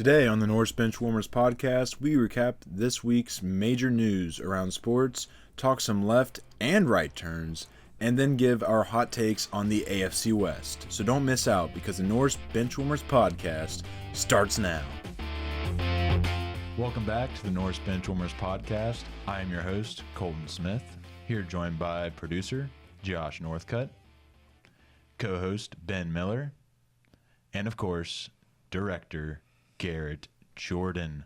Today on the Norse Benchwarmers podcast, we recap this week's major news around sports, talk some left and right turns, and then give our hot takes on the AFC West. So don't miss out because the Norse Benchwarmers podcast starts now. Welcome back to the Norse Benchwarmers podcast. I am your host, Colton Smith, here joined by producer Josh Northcutt, co-host Ben Miller, and of course, director Garrett Jordan.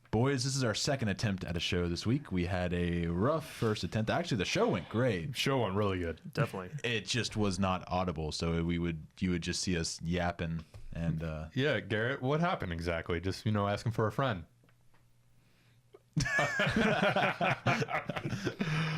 Boys, this is our second attempt at a show this week. We had a rough first attempt. Actually, the show went great. Show went really good. Definitely. It just was not audible, so you would just see us yapping and Yeah, Garrett, what happened exactly? Just, asking for a friend.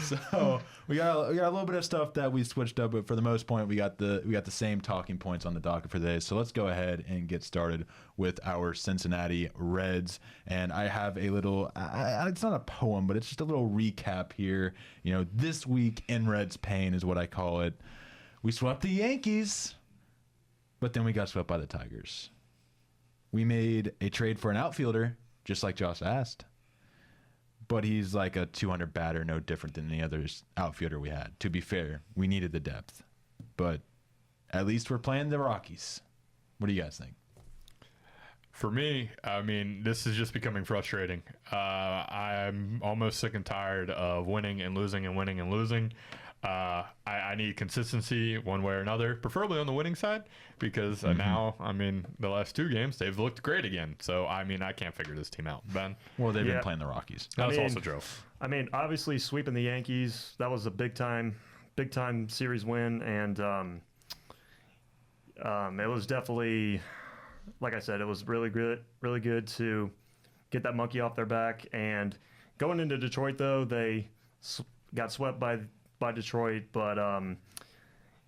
So we got a little bit of stuff that we switched up, but for the most part, we got the same talking points on the docket for today. So let's go ahead and get started with our Cincinnati Reds. And I have a little, it's not a poem, but it's just a little recap here. This week in Reds pain is what I call it. We swept the Yankees, but then we got swept by the Tigers. We made a trade for an outfielder, just like Josh asked. But he's like a 200 batter, no different than any other outfielder we had. To be fair, we needed the depth. But at least we're playing the Rockies. What do you guys think? For me, this is just becoming frustrating. I'm almost sick and tired of winning and losing and winning and losing. I need consistency one way or another, preferably on the winning side, because now, the last two games, they've looked great again. So, I can't figure this team out. Ben? Well, they've been playing the Rockies. That's also true. Obviously sweeping the Yankees, that was a big time series win, and it was definitely, like I said, it was really good to get that monkey off their back. And going into Detroit, though, they got swept by Detroit, but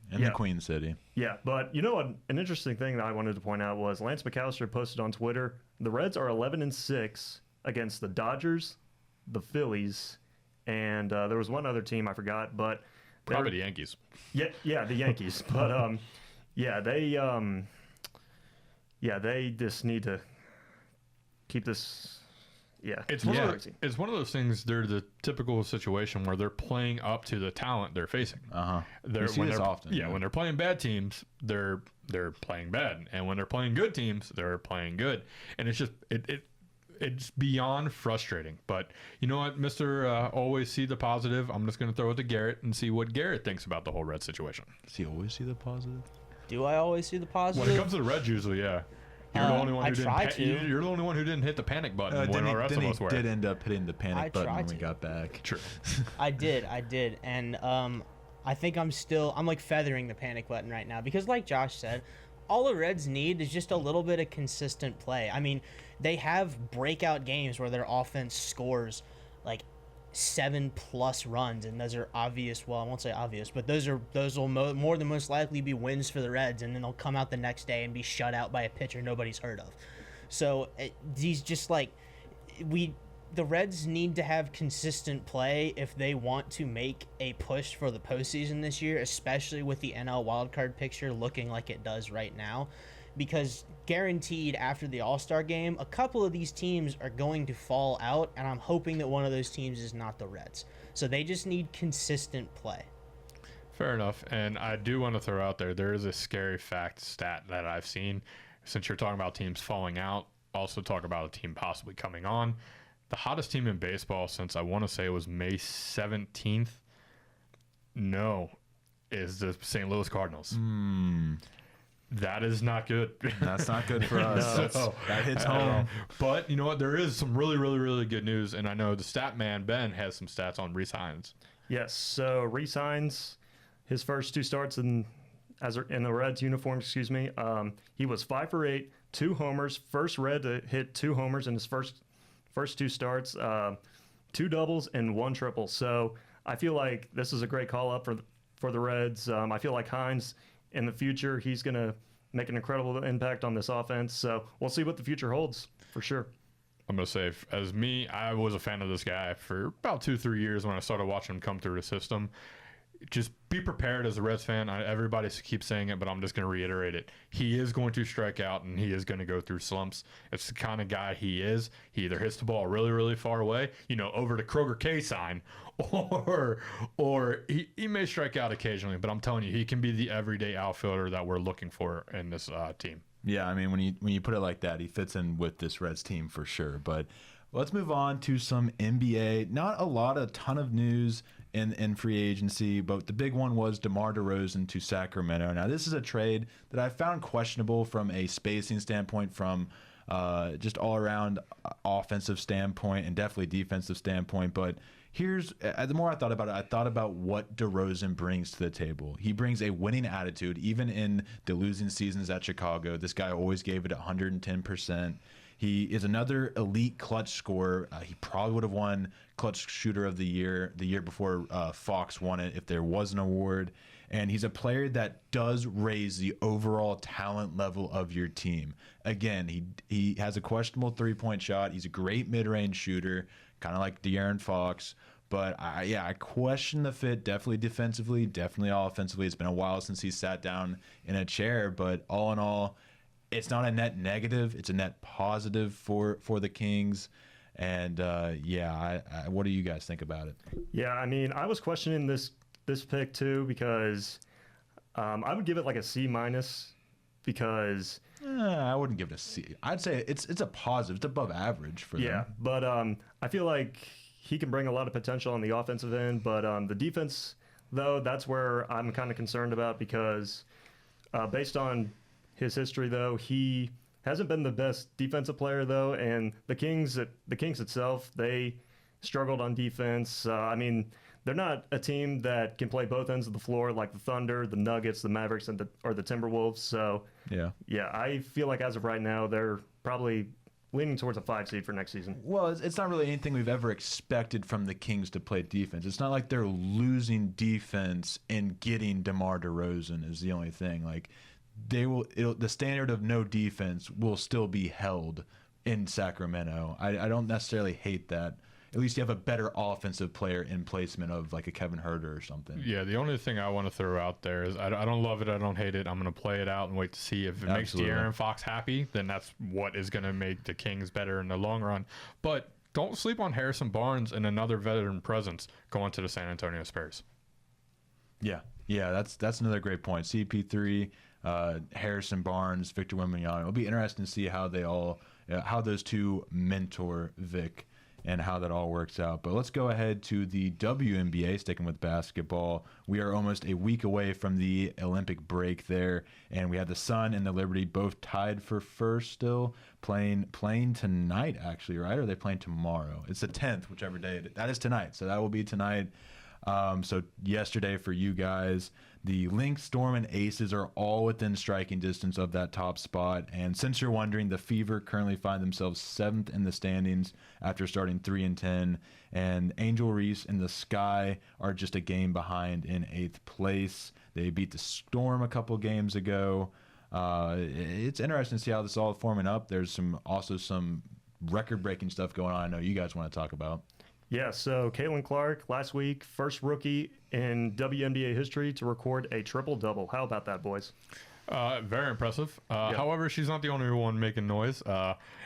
the Queen City. Yeah, but an interesting thing that I wanted to point out was Lance McAllister posted on Twitter, the Reds are 11-6 against the Dodgers, the Phillies, and there was one other team I forgot, but probably the Yankees. Yeah, the Yankees. But they just need to keep this. Yeah, it's one of those things. They're the typical situation where they're playing up to the talent they're facing. You see this often. Yeah, when they're playing bad teams, they're playing bad, and when they're playing good teams, they're playing good. And it's just it's beyond frustrating. But you know what, Mister Always see the positive. I'm just going to throw it to Garrett and see what Garrett thinks about the whole Red situation. Does he always see the positive? Do I always see the positive? When it comes to the Reds, usually, yeah. You're the only one who You're the only one who didn't hit the panic button when the rest of us were. Did end up hitting the panic button when we got back. True. I did, and I think I'm like feathering the panic button right now because, like Josh said, all the Reds need is just a little bit of consistent play. They have breakout games where their offense scores like 7+ runs, and those are obvious. Well, I won't say obvious, but those will more than most likely be wins for the Reds, and then they'll come out the next day and be shut out by a pitcher nobody's heard of. So these just like the Reds need to have consistent play if they want to make a push for the postseason this year, especially with the NL wildcard picture looking like it does right now. Because guaranteed after the All-Star game, a couple of these teams are going to fall out, and I'm hoping that one of those teams is not the Reds. So they just need consistent play. Fair enough. And I do want to throw out there is a scary stat that I've seen. Since you're talking about teams falling out, also talk about a team possibly coming on. The hottest team in baseball since I want to say it was May 17th, is the St. Louis Cardinals. That is not good. That's not good for us. That hits home. But you know what? There is some really, really, really good news, and I know the stat man Ben has some stats on Rees-Hines. Yes. So Rees-Hines, his first two starts in the Reds uniform, he was 5 for 8, 2 homers. First Red to hit 2 homers in his first two starts, 2 doubles and 1 triple. So I feel like this is a great call up for the Reds. I feel like Hines, in the future, he's going to make an incredible impact on this offense. So we'll see what the future holds for sure. I'm going to say, as me, I was a fan of this guy for about 2-3 years when I started watching him come through the system. just be prepared as a Reds fan. Everybody keeps saying it, but I'm just going to reiterate it. He is going to strike out, and he is going to go through slumps. It's the kind of guy he is. He either hits the ball really, really far away, over the Kroger K sign, or he may strike out occasionally. But I'm telling you, he can be the everyday outfielder that we're looking for in this team. Yeah, I mean, when you put it like that, he fits in with this Reds team for sure. But let's move on to some NBA. Not a ton of news in free agency, but the big one was DeMar DeRozan to Sacramento. Now, this is a trade that I found questionable from a spacing standpoint, from just all around offensive standpoint, and definitely defensive standpoint. But the more I thought about it, I thought about what DeRozan brings to the table. He brings a winning attitude, even in the losing seasons at Chicago. This guy always gave it 110%. He is another elite clutch scorer. He probably would have won clutch shooter of the year before Fox won it, if there was an award. And he's a player that does raise the overall talent level of your team. Again, he has a questionable three-point shot. He's a great mid-range shooter, kind of like De'Aaron Fox. But I question the fit, definitely defensively, definitely offensively. It's been a while since he sat down in a chair, but all in all, it's not a net negative. It's a net positive for the Kings. And what do you guys think about it? Yeah, I mean, I was questioning this pick too, because I would give it like a C minus, because I wouldn't give it a C. I'd say it's a positive. It's above average for them. Yeah, but I feel like he can bring a lot of potential on the offensive end. But the defense, though, that's where I'm kind of concerned about, because based on his history, though, he hasn't been the best defensive player, though, and the Kings itself, they struggled on defense. I mean, they're not a team that can play both ends of the floor like the Thunder, the Nuggets, the Mavericks, or the Timberwolves. So yeah, I feel like as of right now, they're probably leaning towards a 5 seed for next season. Well, it's not really anything we've ever expected from the Kings to play defense. It's not like they're losing defense and getting DeMar DeRozan is the only thing. Like, the standard of no defense will still be held in Sacramento. I don't necessarily hate that. At least you have a better offensive player in placement of like a Kevin Huerter or something. Yeah, the only thing I want to throw out there is I don't love it, I don't hate it. I'm going to play it out and wait to see if it makes De'Aaron Fox happy. Then that's what is going to make the Kings better in the long run. But don't sleep on Harrison Barnes and another veteran presence going to the San Antonio Spurs. Yeah, that's another great point. CP3. Harrison Barnes, Victor Wembanyama. It'll be interesting to see how how those two mentor Vic and how that all works out. But let's go ahead to the WNBA, sticking with basketball. We are almost a week away from the Olympic break there, and we have the Sun and the Liberty both tied for first still, playing tonight, actually, right? Or are they playing tomorrow? It's the 10th, whichever day. That is tonight, so that will be tonight. So yesterday for you guys, the Lynx, Storm, and Aces are all within striking distance of that top spot. And since you're wondering, the Fever currently find themselves 7th in the standings after starting 3-10. And Angel Reese and the Sky are just a game behind in 8th place. They beat the Storm a couple games ago. It's interesting to see how this is all forming up. There's also some record-breaking stuff going on I know you guys want to talk about. Yeah, so Caitlin Clark, last week, first rookie in WNBA history to record a triple-double. How about that, boys? Very impressive. However, she's not the only one making noise.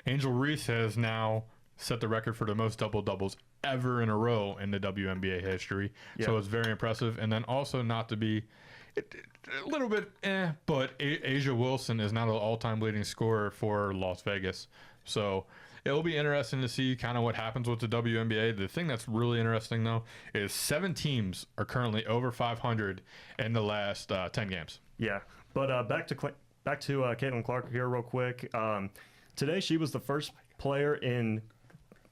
Angel Reese has now set the record for the most double-doubles ever in a row in the WNBA history. So it's very impressive. And then also, not to be a little bit but Asia Wilson is now the all-time leading scorer for Las Vegas. So it'll be interesting to see kind of what happens with the WNBA. The thing that's really interesting, though, is 7 teams are currently over 500 in the last 10 games. Yeah, but back to Caitlin Clark here real quick. Today she was the first player in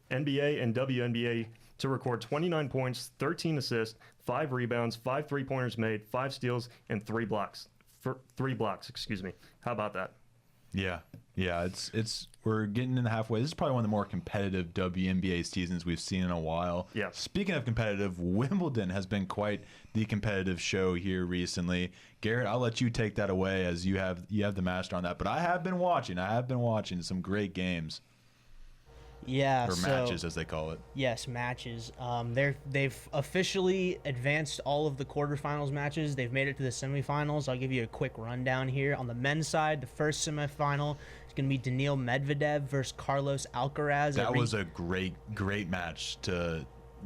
NBA and WNBA to record 29 points, 13 assists, 5 rebounds, 5 3-pointers made, 5 steals, and 3 blocks. 3 blocks, excuse me. How about that? Yeah, it's we're getting in the halfway. This is probably one of the more competitive WNBA seasons we've seen in a while. Yeah. Speaking of competitive, Wimbledon has been quite the competitive show here recently. Garrett, I'll let you take that away as you have the master on that. But I have been watching some great games. Yeah, or so matches as they call it. yes, matches. They've officially advanced all of the quarterfinals matches. They've made it to the semifinals. I'll give you a quick rundown here. On the men's side, the first semifinal is going to be Daniil Medvedev versus Carlos Alcaraz. That was a great match to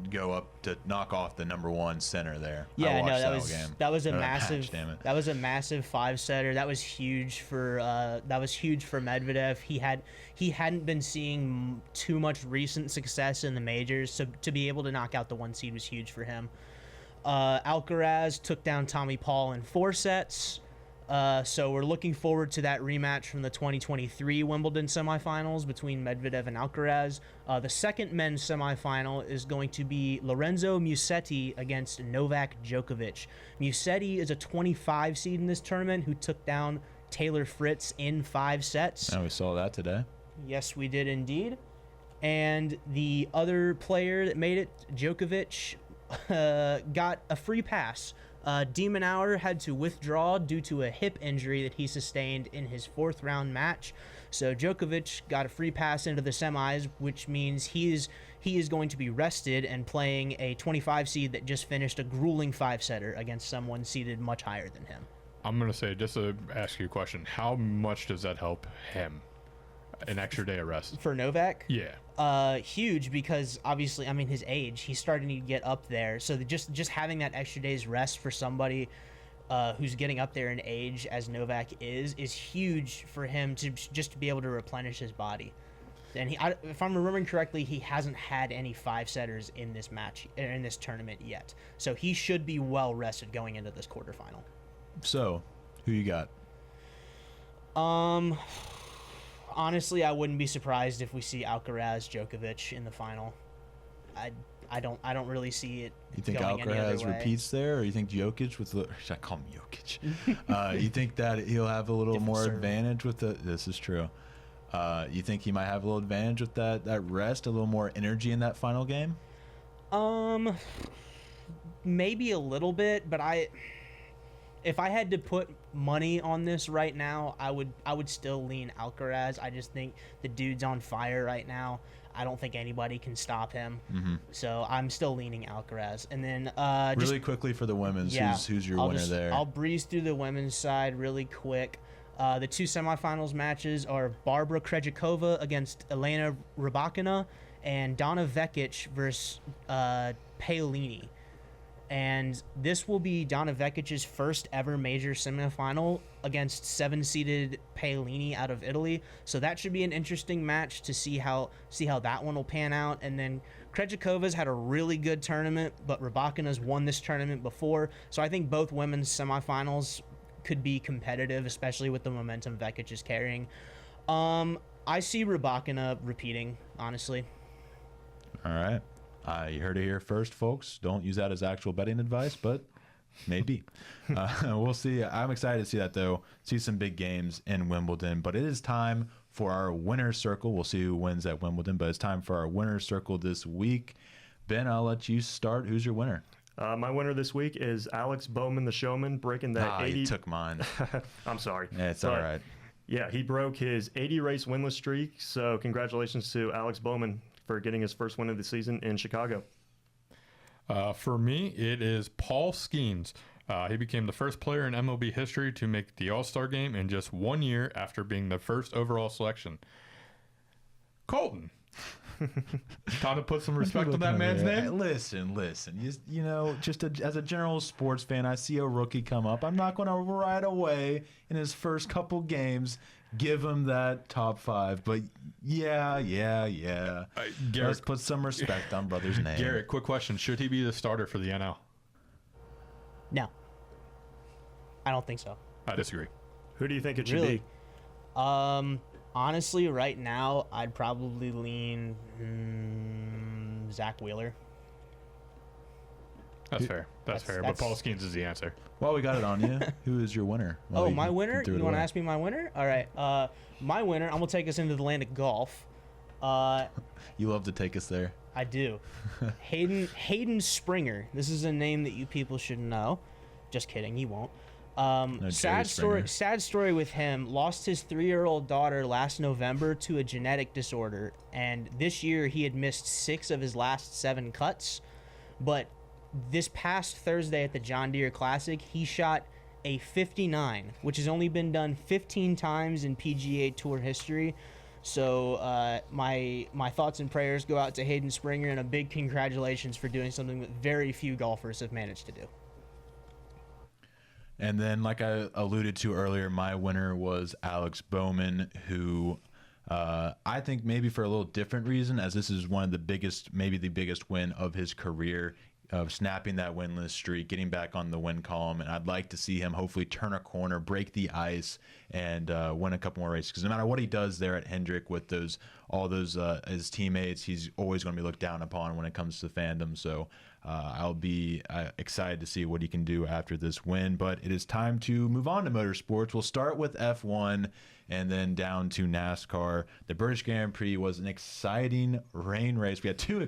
go up to knock off the #1 center there. I Yeah, watched no, game. that was a Or massive match, damn it. that was a massive 5-setter. That was huge for Medvedev. He hadn't been seeing too much recent success in the majors, so to be able to knock out the 1 seed was huge for him. Alcaraz took down Tommy Paul in 4 sets. So we're looking forward to that rematch from the 2023 Wimbledon semifinals between Medvedev and Alcaraz. The second men's semifinal is going to be Lorenzo Musetti against Novak Djokovic. Musetti is a 25 seed in this tournament who took down Taylor Fritz in 5 sets. And we saw that today. Yes, we did indeed. And the other player that made it, Djokovic, got a free pass. De Minaur had to withdraw due to a hip injury that he sustained in his 4th round match. So Djokovic got a free pass into the semis, which means he is going to be rested and playing a 25 seed that just finished a grueling 5-setter against someone seeded much higher than him. I'm going to say, just to ask you a question, how much does that help him? An extra day of rest? For Novak? Yeah. Huge, because obviously, I mean, his age, he's starting to get up there. So just having that extra day's rest for somebody who's getting up there in age as Novak is huge for him to just be able to replenish his body. And if I'm remembering correctly, he hasn't had any 5-setters in this match, in this tournament yet. So he should be well rested going into this quarterfinal. So, who you got? Honestly, I wouldn't be surprised if we see Alcaraz Djokovic in the final. I don't really see it. You think going any other Alcaraz way. repeats there, or you think Jokic with the? Should I call him Jokic? You think that he'll have a little Different more server. advantage with the? This is true. You think he might have a little advantage with that rest, a little more energy in that final game? Maybe a little bit, but if I had to put money on this right now, I would still lean Alcaraz. I just think the dude's on fire right now. I don't think anybody can stop him. Mm-hmm. So I'm still leaning Alcaraz. And then Really quickly for the women's, yeah, who's your winner there? I'll breeze through the women's side really quick. The 2 semifinals matches are Barbara Krejcikova against Elena Rybakina and Donna Vekic versus Paolini. And this will be Donna Vekic's first ever major semifinal against 7-seeded Paolini out of Italy. So that should be an interesting match to see how that one will pan out. And then Krejcikova's had a really good tournament, but Rybakina's won this tournament before. So I think both women's semifinals could be competitive, especially with the momentum Vekic is carrying. I see Rybakina repeating, honestly. All right. You heard it here first, folks. Don't use that as actual betting advice, but maybe. We'll see. I'm excited to see that, though. See some big games in Wimbledon. But it is time for our winner's circle. We'll see who wins at Wimbledon, but it's time for our winner's circle this week. Ben, I'll let you start. Who's your winner? My winner this week is Alex Bowman, the showman, breaking that 80. You took mine. I'm sorry. Yeah, it's all right. Yeah, he broke his 80-race winless streak. So congratulations to Alex Bowman for getting his first win of the season in Chicago. For me, it is Paul Skeens. He became the first player in MLB history to make the All-Star game in just 1 year after being the first overall selection. Colton. Time to put some respect on that man's name. Listen. You know, just as a general sports fan, I see a rookie come up. I'm not going to right away in his first couple games give him that top 5. But yeah. Garrett, Let's put some respect on brother's name. Garrett, quick question. Should he be the starter for the NL? No. I don't think so. I disagree. Who do you think it should Really? be? Honestly, right now, I'd probably lean Zach Wheeler. That's fair. That's fair. But Paul Skeens is the answer. Well, we got it on you. Who is your winner? Well, My you winner? threw it You want to away. ask me my winner? All right. My winner, I'm going to take us into the land of golf. You love to take us there. I do. Hayden Springer. This is a name that you people should know. Just kidding, you won't. No Jerry Springer. Sad story with him. Lost his 3-year-old daughter last November to a genetic disorder, and this year he had missed 6 of his last 7 cuts. But this past Thursday at the John Deere Classic, he shot a 59, which has only been done 15 times in PGA Tour history. So my thoughts and prayers go out to Hayden Springer, and a big congratulations for doing something that very few golfers have managed to do. And then, like I alluded to earlier, my winner was Alex Bowman, who I think maybe for a little different reason, as this is one of the biggest, maybe the biggest win of his career, of snapping that winless streak, getting back on the win column. And I'd like to see him hopefully turn a corner, break the ice, and win a couple more races. Because no matter what he does there at Hendrick with all those his teammates, he's always going to be looked down upon when it comes to fandom. So I'll be excited to see what he can do after this win. But it is time to move on to motorsports. We'll start with F1 and then down to NASCAR. The British Grand Prix was an exciting rain race. We had two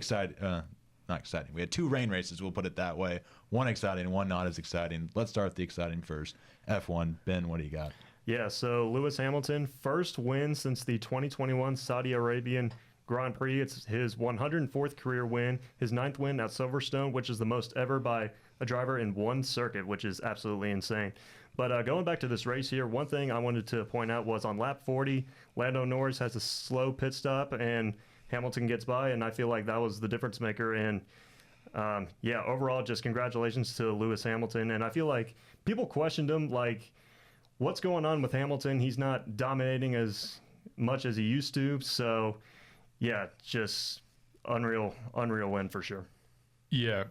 not exciting. We had 2 rain races, we'll put it that way. One exciting, one not as exciting. Let's start with the exciting first. F1. Ben, what do you got? Yeah, so Lewis Hamilton, first win since the 2021 Saudi Arabian Grand Prix. It's his 104th career win, his 9th win at Silverstone, which is the most ever by a driver in one circuit, which is absolutely insane. But going back to this race here, one thing I wanted to point out was on lap 40, Lando Norris has a slow pit stop, and Hamilton gets by, and I feel like that was the difference maker. And yeah, overall, just congratulations to Lewis Hamilton. And I feel like people questioned him, like, what's going on with Hamilton? He's not dominating as much as he used to. So yeah, just unreal win for sure. Yeah.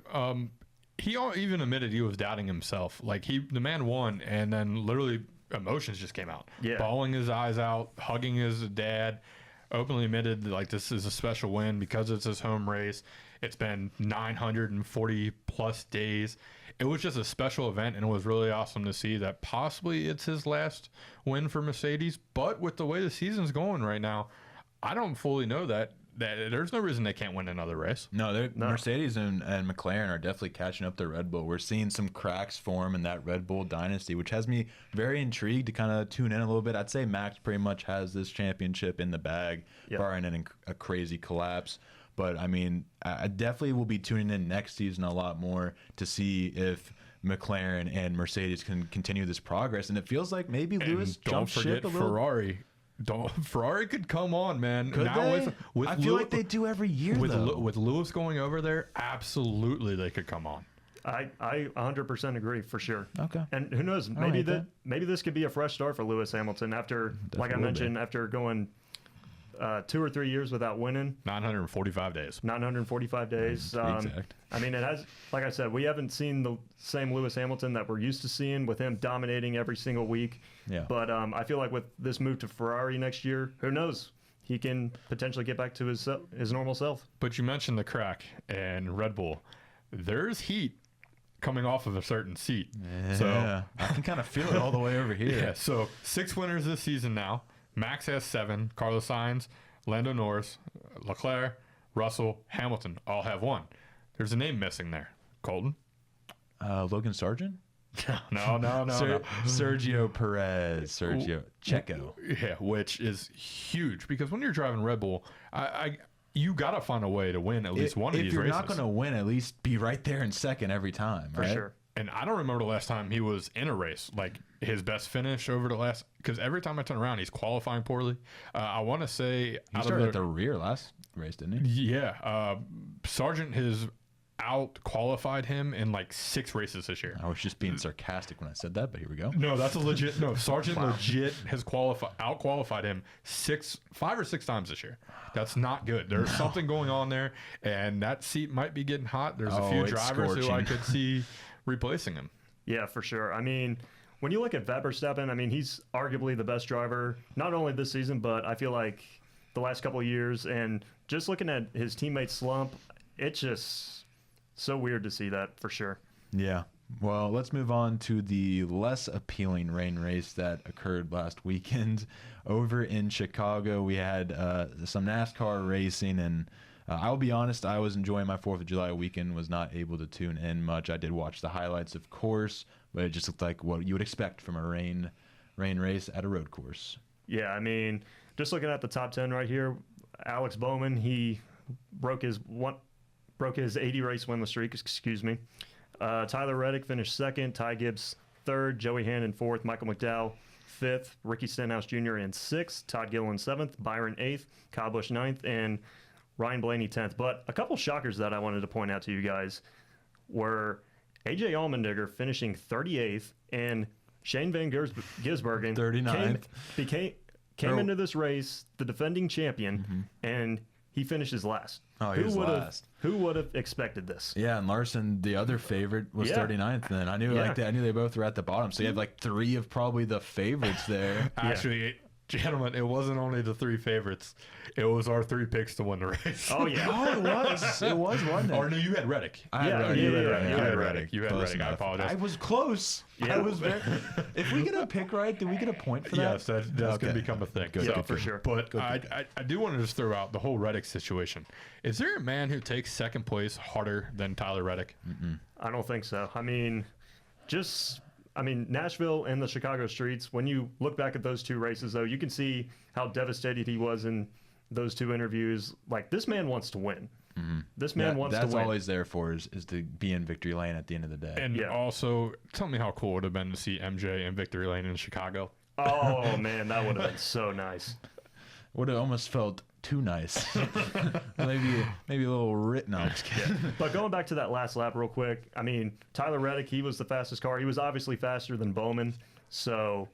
He even admitted he was doubting himself. Like, the man won, and then literally emotions just came out. Yeah. Bawling his eyes out, hugging his dad. Openly admitted like this is a special win because it's his home race. It's been 940 plus days. It was just a special event, and it was really awesome to see that possibly it's his last win for Mercedes. But with the way the season's going right now, I don't fully know that there's no reason they can't win another race. No. Mercedes and McLaren are definitely catching up to Red Bull. We're seeing some cracks form in that Red Bull dynasty, which has me very intrigued to kind of tune in a little bit. I'd say Max pretty much has this championship in the bag, barring a crazy collapse. But, I mean, I definitely will be tuning in next season a lot more to see if McLaren and Mercedes can continue this progress. And it feels like maybe Lewis jumped ship a little. Ferrari. Ferrari could come on, man. Could now they? With I feel like they do every year, though. With Lewis going over there, absolutely they could come on. I 100% agree for sure. Okay. And who knows? Maybe this could be a fresh start for Lewis Hamilton after, like I mentioned, after going 2 or 3 years without winning. 945 days. 945 days. Exact. I mean, it has. Like I said, we haven't seen the same Lewis Hamilton that we're used to seeing, with him dominating every single week. Yeah. But I feel like with this move to Ferrari next year, who knows? He can potentially get back to his normal self. But you mentioned the crack and Red Bull. There's heat coming off of a certain seat. Yeah. So I can kind of feel it all the way over here. yeah. So 6 winners this season now. Max has 7. Carlos Sainz, Lando Norris, Leclerc, Russell, Hamilton all have 1. There's a name missing there. Colton? Logan Sargent? No. Sergio Perez. Checo. Yeah, which is huge because when you're driving Red Bull, you got to find a way to win at least one of these races. If you're not going to win, at least be right there in second every time. For sure. And I don't remember the last time he was in a race, like his best finish over the last, because every time I turn around, he's qualifying poorly. I want to say he started at the rear last race, didn't he? Yeah. Sargent has out-qualified him in like 6 races this year. I was just being sarcastic when I said that, but here we go. No, that's a legit. No, Sargent legit has out-qualified him 5 or 6 times this year. That's not good. There's something going on there, and that seat might be getting hot. There's a few drivers who I could see replacing him. Yeah, for sure. I mean, when you look at Verstappen, I mean, he's arguably the best driver, not only this season, but I feel like the last couple of years. And just looking at his teammate slump, it's just so weird to see that for sure. Yeah. Well, let's move on to the less appealing rain race that occurred last weekend. Over in Chicago, we had some NASCAR racing, and I'll be honest, I was enjoying my 4th of July weekend, was not able to tune in much. I did watch the highlights, of course, but it just looked like what you would expect from a rain race at a road course. Yeah, I mean, just looking at the top 10 right here, Alex Bowman, he broke his 80 race winless streak, excuse me. Tyler Reddick finished second, Ty Gibbs third, Joey Hannon fourth, Michael McDowell fifth, Ricky Stenhouse Jr. in sixth, Todd Gilliland seventh, Byron eighth, Kyle Busch ninth, and Ryan Blaney 10th. But a couple shockers that I wanted to point out to you guys were AJ Allmendinger finishing 38th, and Shane Van Gisbergen 39th. Came into this race the defending champion, and he finishes last. Oh, he was last. Who would have expected this? Yeah, and Larson, the other favorite, was 39th. Then I knew I knew they both were at the bottom. So you have like three of probably the favorites there. Actually, gentlemen, it wasn't only the three favorites. It was our three picks to win the race. Oh, yeah. Oh, it was. It was, wasn't it? Or no, you had Reddick. I had Yeah, Reddick. yeah, You had yeah, Reddick. yeah. I had You had Reddick. Reddick. You had Close Reddick. I enough. apologize. I was close. Yeah. I was very. If we get a pick right, do we get a point for that? Yes, that's going to become a thing. Good, Yeah, good for you. sure. But I do want to just throw out the whole Reddick situation. Is there a man who takes second place harder than Tyler Reddick? I don't think so. I mean, Nashville and the Chicago streets, when you look back at those two races, though, you can see how devastated he was in those two interviews. Like, this man wants to win. This man wants to win. That's all he's there for is to be in victory lane at the end of the day. And Yeah. also, tell me how cool it would have been to see MJ in victory lane in Chicago. Oh, man, that would have been so nice. Would have almost felt too nice. maybe a little written. No, I'm just kidding. But going back to that last lap real quick, I mean, Tyler Reddick, he was the fastest car. He was obviously faster than Bowman. So,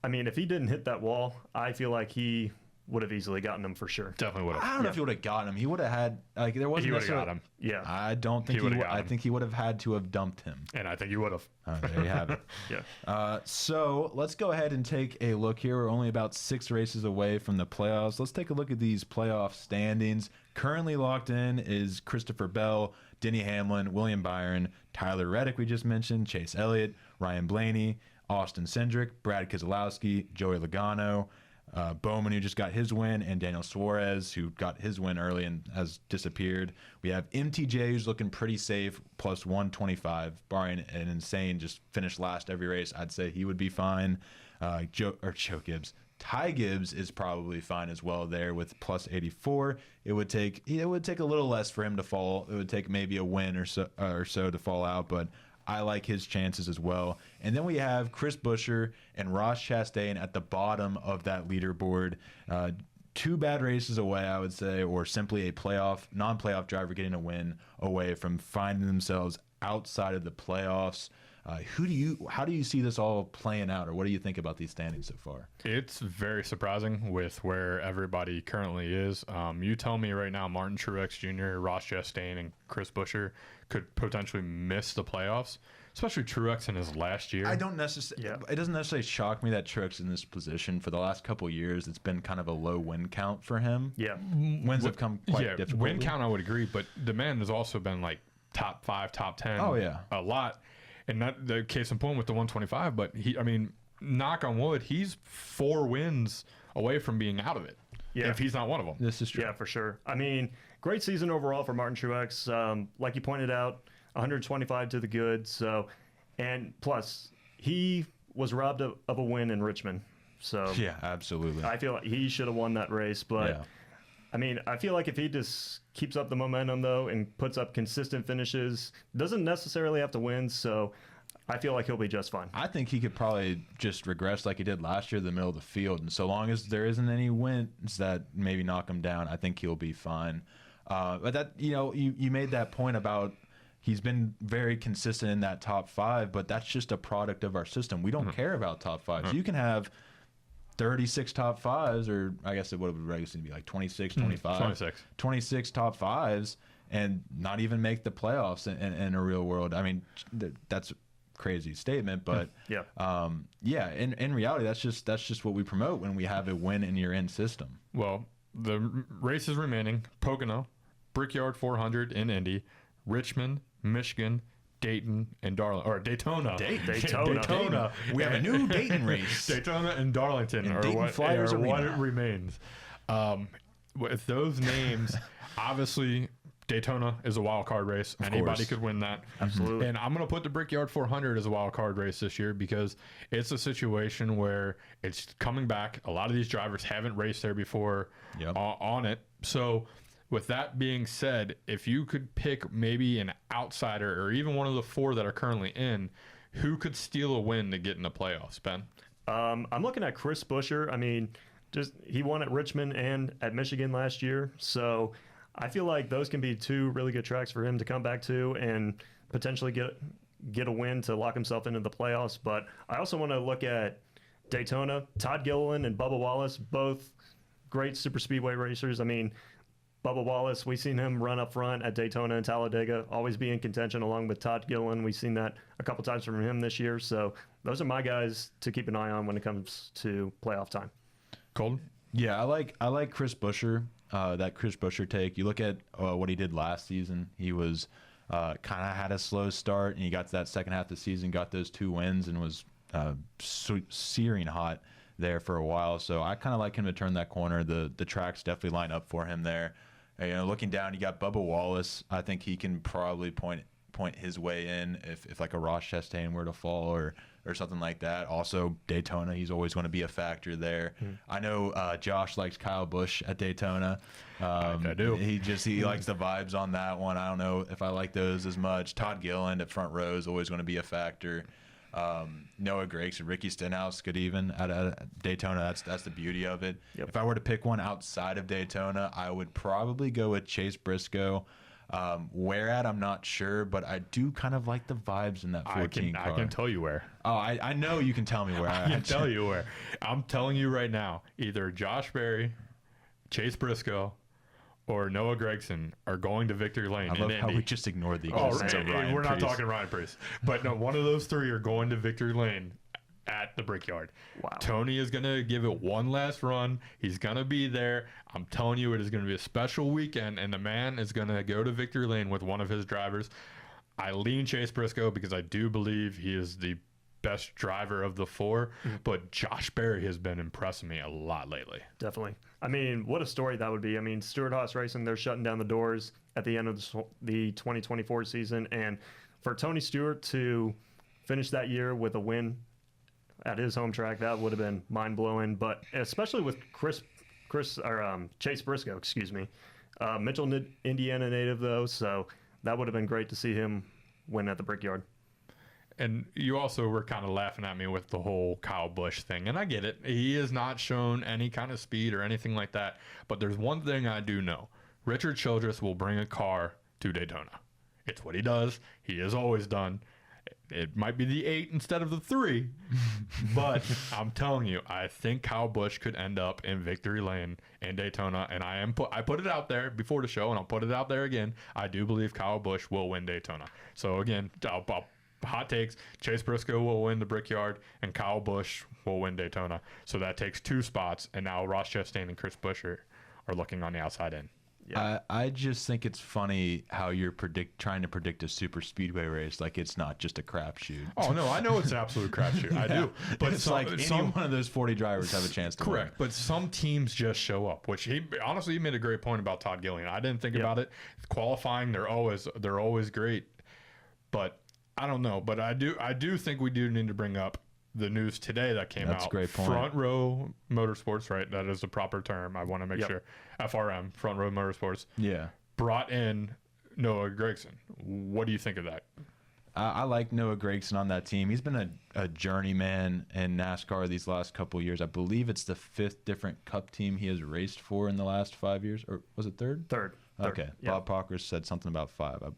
I mean, if he didn't hit that wall, I feel like he would have easily gotten him for sure. Definitely would I have. don't know if he would have gotten him. He would have had there wasn't. He would have necessarily- got him. Yeah. I don't think He he would've would. got I him. think he would have had to have dumped him. And I think you would have. There you have it. Yeah. So let's go ahead and take a look here. We're only about 6 races away from the playoffs. Let's take a look at these playoff standings. Currently locked in is Christopher Bell, Denny Hamlin, William Byron, Tyler Reddick, we just mentioned, Chase Elliott, Ryan Blaney, Austin Cindric, Brad Keselowski, Joey Logano, Bowman, who just got his win, and Daniel Suarez, who got his win early and has disappeared. We have MTJ, who's looking pretty safe, plus 125, barring an insane just finish last every race. I'd say he would be fine. Joe Gibbs. Ty Gibbs is probably fine as well there with plus 84. It would take a little less for him to fall. It would take maybe a win or so to fall out, but I like his chances as well. And then we have Chris Buescher and Ross Chastain at the bottom of that leaderboard. 2 bad races away, I would say, or simply a non-playoff driver getting a win away from finding themselves outside of the playoffs. How do you see this all playing out, or what do you think about these standings so far? It's very surprising with where everybody currently is. You tell me right now, Martin Truex Jr., Ross Chastain, and Chris Buescher could potentially miss the playoffs, especially Truex in his last year. It doesn't necessarily shock me that Truex is in this position. For the last couple of years, it's been kind of a low win count for him. Yeah. Wins have come quite difficult. Win count, I would agree, but the man has also been like top 5, top 10. Oh, yeah. A lot. And not the case in point with the 125, but knock on wood, he's 4 wins away from being out of it. Yeah. If he's not one of them. This is true. Yeah, for sure. I mean, great season overall for Martin Truex. Like you pointed out, 125 to the good. So, and plus, he was robbed of a win in Richmond. So Yeah, absolutely. I feel like he should have won that race. But Yeah. I mean, I feel like if he just keeps up the momentum though and puts up consistent finishes, doesn't necessarily have to win. So I feel like he'll be just fine. I think he could probably just regress like he did last year in the middle of the field. And so long as there isn't any wins that maybe knock him down, I think he'll be fine. But that, you made that point about he's been very consistent in that top 5, but that's just a product of our system. We don't care about top 5s. You can have 36 top 5s, or I guess it would have regularly be like 26, 25. 26 top 5s and not even make the playoffs in a real world. I mean, that's crazy statement, but in reality, that's just what we promote when we have a win in your end system. Well, the races remaining: Pocono, Brickyard 400 in Indy, Richmond, Michigan, Dayton, and Daytona. Daytona. We have a new Dayton race. Daytona and Darlington And are Dayton what, Flyers are what Arena. it remains. With those names, obviously Daytona is a wild card race. Anybody course. could win that. Absolutely. And I'm going to put the Brickyard 400 as a wild card race this year because it's a situation where it's coming back. A lot of these drivers haven't raced there before on it. So with that being said, if you could pick maybe an outsider or even one of the 4 that are currently in, who could steal a win to get in the playoffs, Ben? I'm looking at Chris Buescher. I mean, he won at Richmond and at Michigan last year. So I feel like those can be 2 really good tracks for him to come back to and potentially get a win to lock himself into the playoffs. But I also want to look at Daytona. Todd Gilliland and Bubba Wallace, both great super speedway racers. I mean, Bubba Wallace, we've seen him run up front at Daytona and Talladega, always be in contention along with Todd Gilliland. We've seen that a couple times from him this year. So those are my guys to keep an eye on when it comes to playoff time. Colton? Yeah, I like Chris Buescher. That Chris Buescher take. You look at what he did last season. He was kind of had a slow start, and he got to that second half of the season, got those 2 wins, and was searing hot there for a while. So I kind of like him to turn that corner. The tracks definitely line up for him there. You know, looking down, you got Bubba Wallace. I think he can probably point his way in if like a Ross Chastain were to fall or something like that. Also, Daytona, he's always going to be a factor there. I know Josh likes Kyle Busch at Daytona. I do. He likes the vibes on that one. I don't know if I like those as much. Todd Gilliland at front row is always going to be a factor. Noah Gregson, Ricky Stenhouse could even at Daytona. That's the beauty of it. Yep. If I were to pick one outside of Daytona, I would probably go with Chase Briscoe. Where at, I'm not sure, but I do kind of like the vibes in that 14 car. I can tell you where. Oh, I know you can tell me where. I can tell you where. I'm telling you right now, either Josh Berry, Chase Briscoe, or Noah Gregson are going to victory lane. I love in how Indy. we just ignored the Oh, existence of Ryan we're not Preece. talking Ryan Preece. But no, one of those 3 are going to victory lane at the Brickyard. Wow. Tony is going to give it one last run. He's going to be there. I'm telling you, it is going to be a special weekend, and the man is going to go to victory lane with one of his drivers. I lean Chase Briscoe because I do believe he is the best driver of the 4, but Josh Berry has been impressing me a lot lately. Definitely. I mean, what a story that would be. I mean, Stewart Haas Racing, they're shutting down the doors at the end of the 2024 season. And for Tony Stewart to finish that year with a win at his home track, that would have been mind-blowing. But especially with Chase Briscoe, excuse me. Mitchell, Indiana native, though, so that would have been great to see him win at the Brickyard. And you also were kind of laughing at me with the whole Kyle Busch thing. And I get it. He has not shown any kind of speed or anything like that. But there's one thing I do know. Richard Childress will bring a car to Daytona. It's what he does. He has always done. It might be the 8 instead of the 3. But I'm telling you, I think Kyle Busch could end up in victory lane in Daytona. And I put it out there before the show, and I'll put it out there again. I do believe Kyle Busch will win Daytona. So, again, I'll hot takes, Chase Briscoe will win the Brickyard and Kyle Busch will win Daytona. So that takes 2 spots, and now Ross Chastain and Chris Buescher are looking on the outside in. Yeah. I just think it's funny how you're trying to predict a super speedway race like it's not just a crapshoot. Oh, no, I know it's an absolute crapshoot. I do. But It's like any one of those 40 drivers have a chance to correct. But some teams just show up, which he made a great point about Todd Gilliland. I didn't think about it. Qualifying, they're always great. But I don't know, but I do think we do need to bring up the news today that came out. That's a great point. Front Row Motorsports, right? That is the proper term. I want to make sure. FRM, Front Row Motorsports. Yeah. Brought in Noah Gregson. What do you think of that? I like Noah Gregson on that team. He's been a journeyman in NASCAR these last couple of years. I believe it's the 5th different Cup team he has raced for in the last 5 years. Or was it 3rd? Third. Okay. Yep. Bob Proctor said something about 5.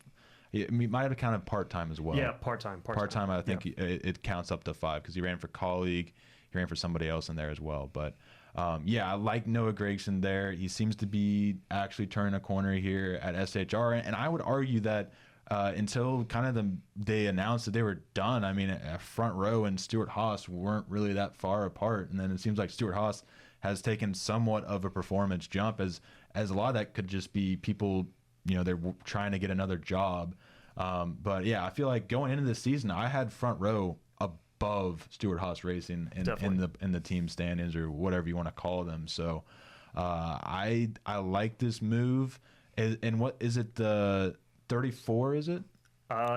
He might have counted part-time as well. Yeah, part-time. Part-time, I think it counts up to 5 because he ran for colleague. He ran for somebody else in there as well. But, I like Noah Gregson there. He seems to be actually turning a corner here at SHR. And I would argue that until kind of they announced that they were done, I mean, Front Row and Stewart Haas weren't really that far apart. And then it seems like Stewart Haas has taken somewhat of a performance jump as a lot of that could just be people – they're trying to get another job. But yeah, I feel like going into this season, I had Front Row above Stewart Haas Racing in the team standings or whatever you want to call them. So I like this move. And what is it? The 34? Is it?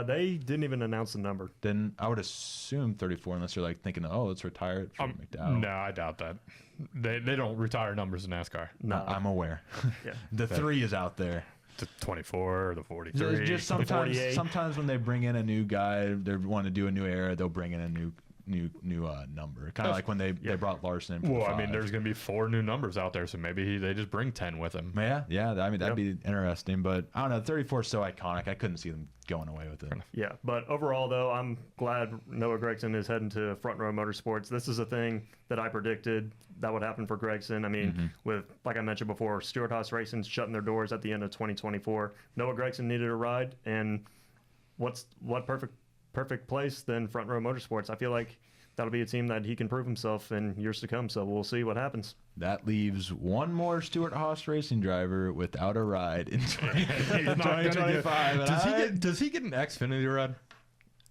They didn't even announce the number. Then I would assume 34, unless they're like thinking, oh, let's retire it for McDowell. No, I doubt that. They don't retire numbers in NASCAR. No, I'm aware. Yeah. The 3 is out there. The 24 or the 43. Just the 48. sometimes when they bring in a new guy, they want to do a new era, they'll bring in a new number. Kind of like when they brought Larson in for Well, the I mean, 5. there's going to be 4 new numbers out there, so maybe they just bring 10 with him. Yeah. I mean, that'd be interesting, but I don't know. 34 is so iconic. I couldn't see them going away with it. Yeah, but overall, though, I'm glad Noah Gragson is heading to Front Row Motorsports. This is a thing that I predicted that would happen for Gragson. I mean, with, like I mentioned before, Stewart Haas Racing shutting their doors at the end of 2024. Noah Gragson needed a ride, and what perfect place than Front Row Motorsports? I feel like that'll be a team that he can prove himself in years to come, so we'll see what happens. That leaves one more Stewart Haas Racing driver without a ride in 2025. Does he get an Xfinity ride?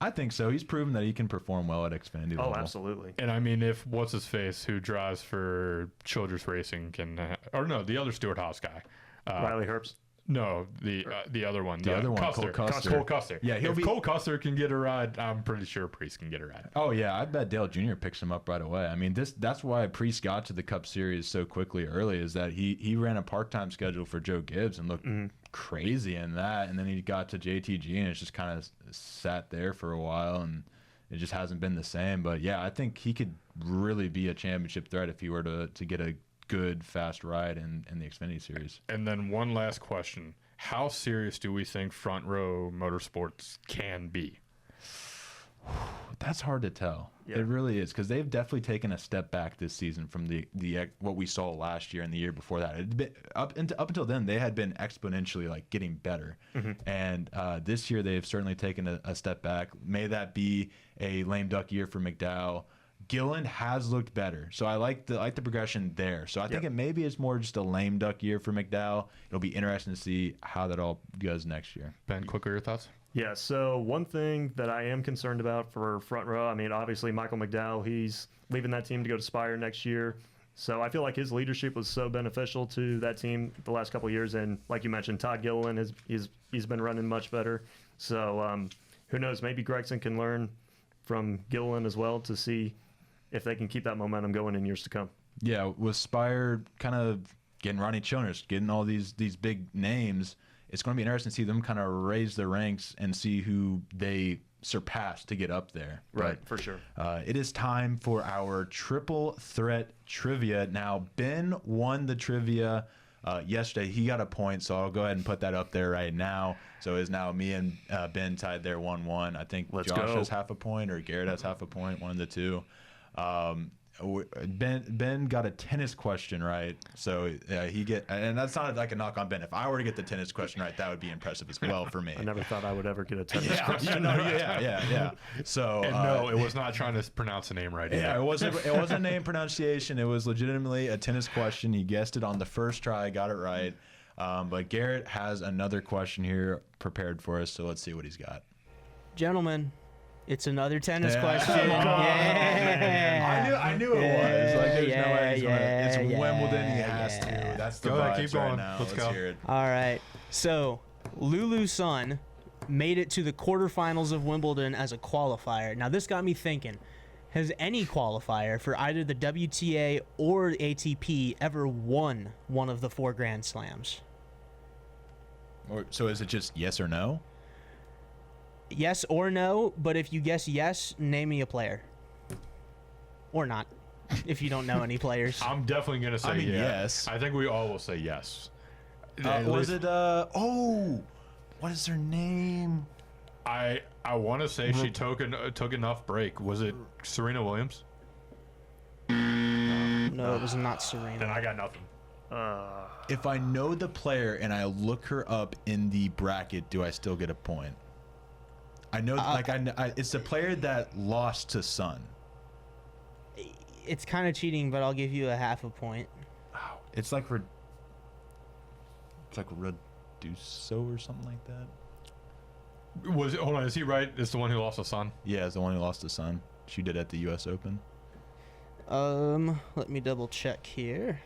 I think so. He's proven that he can perform well at Xfinity Oh, level. absolutely. And I mean, if what's his face who drives for Childress Racing can, or no, the other Stewart Haas guy, Riley Herbst. No, the other one. The other one, Custer. Cole Custer. Cole Custer. Yeah, if Cole Custer can get a ride, I'm pretty sure Priest can get a ride. Oh yeah, I bet Dale Jr. picks him up right away. I mean, that's why Priest got to the Cup Series so quickly early, is that he ran a part-time schedule for Joe Gibbs and looked crazy in that, and then he got to JTG and it's just kind of sat there for a while, and it just hasn't been the same. But yeah, I think he could really be a championship threat if he were to get a good fast ride in the Xfinity Series. And then one last question. How serious do we think Front Row Motorsports can be? That's hard to tell. Yeah. It really is, because they've definitely taken a step back this season from the what we saw last year and the year before that. It'd been, up until then, they had been exponentially like getting better, and this year they've certainly taken a step back. May that be a lame duck year for McDowell. Gillen has looked better, so I like the progression there. So I think it maybe it's more just a lame duck year for McDowell. It'll be interesting to see how that all goes next year. Ben, quickly your thoughts? Yeah, so one thing that I am concerned about for Front Row, I mean, obviously Michael McDowell, he's leaving that team to go to Spire next year. So I feel like his leadership was so beneficial to that team the last couple of years. And like you mentioned, Todd Gilliland, he's been running much better. So who knows, maybe Gragson can learn from Gilliland as well to see if they can keep that momentum going in years to come. Yeah, with Spire kind of getting Ronnie Childress, getting all these big names, it's going to be interesting to see them kind of raise their ranks and see who they surpass to get up there. Right, for sure. It is time for our triple threat trivia. Now, Ben won the trivia yesterday. He got a point, so I'll go ahead and put that up there right now. So it's now me and Ben tied there 1-1. I think Let's Josh go. has half a point or Garrett has half a point, one of the two. Ben got a tennis question right, so and that's not like a knock on Ben. If I were to get the tennis question right, that would be impressive as well for me. I never thought I would ever get a tennis question. Yeah. So And no, it was not trying to pronounce the name right. yeah, it wasn't a name pronunciation. It was legitimately a tennis question. He guessed it on the first try, got it right. But Garrett has another question here prepared for us, so let's see what he's got. Gentlemen, it's another tennis question. Come on. Yeah. I knew it was. Like, there's no way he's gonna. It's yeah, Wimbledon. He has to. That's the Go ahead, vibes keep going. right now. Let's go. Hear it. All right. So, Lulu Sun made it to the quarterfinals of Wimbledon as a qualifier. Now, this got me thinking. Has any qualifier for either the WTA or ATP ever won one of the 4 Grand Slams? So is it just yes or no? Yes or no, but if you guess yes, name me a player. Or not, if you don't know any players. I'm definitely going to say yes. I think we all will say yes. Was it? What is her name? I want to say she took enough break. Was it Serena Williams? No, it was not Serena. Then I got nothing. If I know the player and I look her up in the bracket, do I still get a point? I know, it's the player that lost to Sun. It's kind of cheating, but I'll give you a half a point. It's like Raduso or something like that. Was it? Hold on, is he right? It's the one who lost to Sun. Yeah, it's the one who lost to Sun. She did at the U.S. Open. Let me double check here.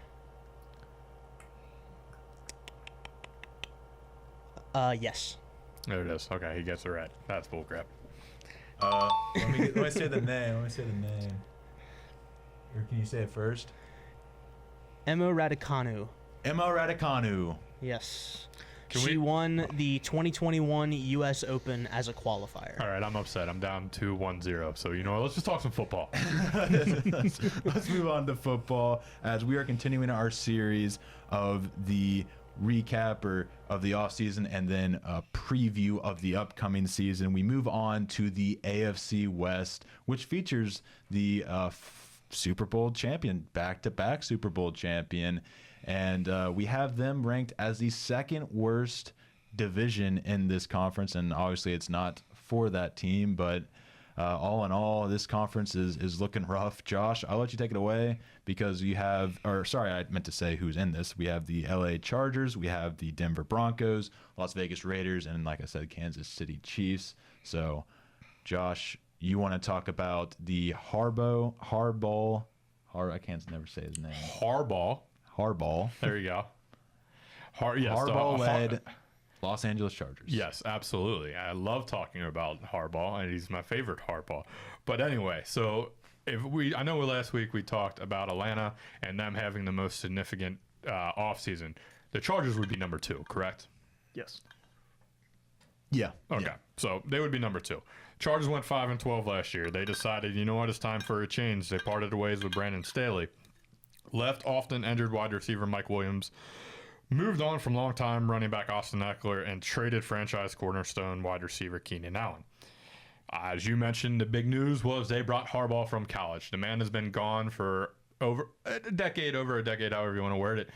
Yes. There it is. Okay, he gets it right. That's bullcrap. Let me say the name. Or can you say it first? Emma Raducanu. Emma Raducanu. Yes. Can She we- won the 2021 U.S. Open as a qualifier. All right, I'm upset. I'm down 2-1-0. So, you know what? Let's just talk some football. Let's move on to football as we are continuing our series of the recap or of the offseason and then a preview of the upcoming season. We move on to the AFC West, which features the Super Bowl champion, back-to-back Super Bowl champion. And we have them ranked as the second worst division in this conference. And obviously it's not for that team, but all in all, this conference is looking rough. Josh, I'll let you take it away because you have, or sorry, I meant to say who's in this. We have the LA Chargers, we have the Denver Broncos, Las Vegas Raiders, and like I said, Kansas City Chiefs. So, Josh, you want to talk about the I can't never say his name. Harbaugh. There you go. Yes, Harbaugh-led Los Angeles Chargers. Yes, absolutely. I love talking about Harbaugh, and he's my favorite Harbaugh. But anyway, so I know last week we talked about Atlanta and them having the most significant offseason. The Chargers would be number 2, correct? Yes. Yeah. Okay, Yeah. so they would be number 2. Chargers went 5-12 last year. They decided, you know what, it's time for a change. They parted ways with Brandon Staley. Left often injured wide receiver Mike Williams. Moved on from longtime running back Austin Eckler and traded franchise cornerstone wide receiver Keenan Allen. As you mentioned, the big news was they brought Harbaugh from college. The man has been gone for over a decade, however you want to word it,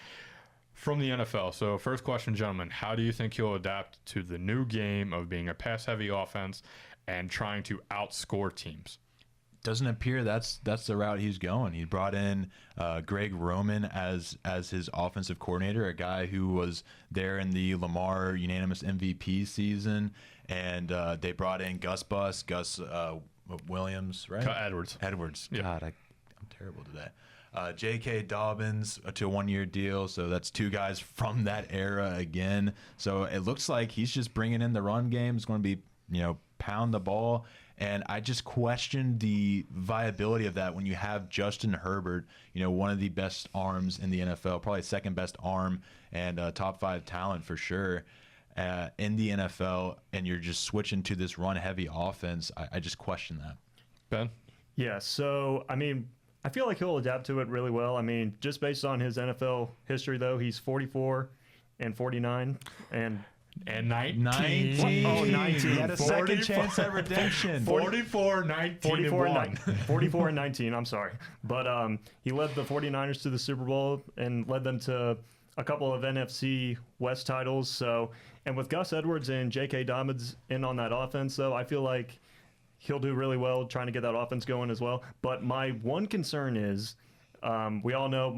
from the NFL. So first question, gentlemen, how do you think he'll adapt to the new game of being a pass-heavy offense and trying to outscore teams? Doesn't appear that's the route he's going. He brought in Greg Roman as his offensive coordinator, a guy who was there in the Lamar unanimous MVP season, and they brought in Gus Williams, right? Edwards. Yep. God, I'm terrible today. J.K. Dobbins to a 1-year deal, so that's 2 guys from that era again. So it looks like he's just bringing in the run game. It's going to be, pound the ball. And I just question the viability of that when you have Justin Herbert, one of the best arms in the NFL, probably second best arm and top 5 talent for sure in the NFL, and you're just switching to this run-heavy offense. I just question that. Ben? Yeah, so, I feel like he'll adapt to it really well. Just based on his NFL history, though, he's 44 and 49 and 19. Oh, 19. He had a second chance at redemption. 44, 19, 44 and and 1. 44 and 19, I'm sorry. But he led the 49ers to the Super Bowl and led them to a couple of NFC West titles. So, and with Gus Edwards and J.K. Dobbins in on that offense, though, I feel like he'll do really well trying to get that offense going as well. But my one concern is, we all know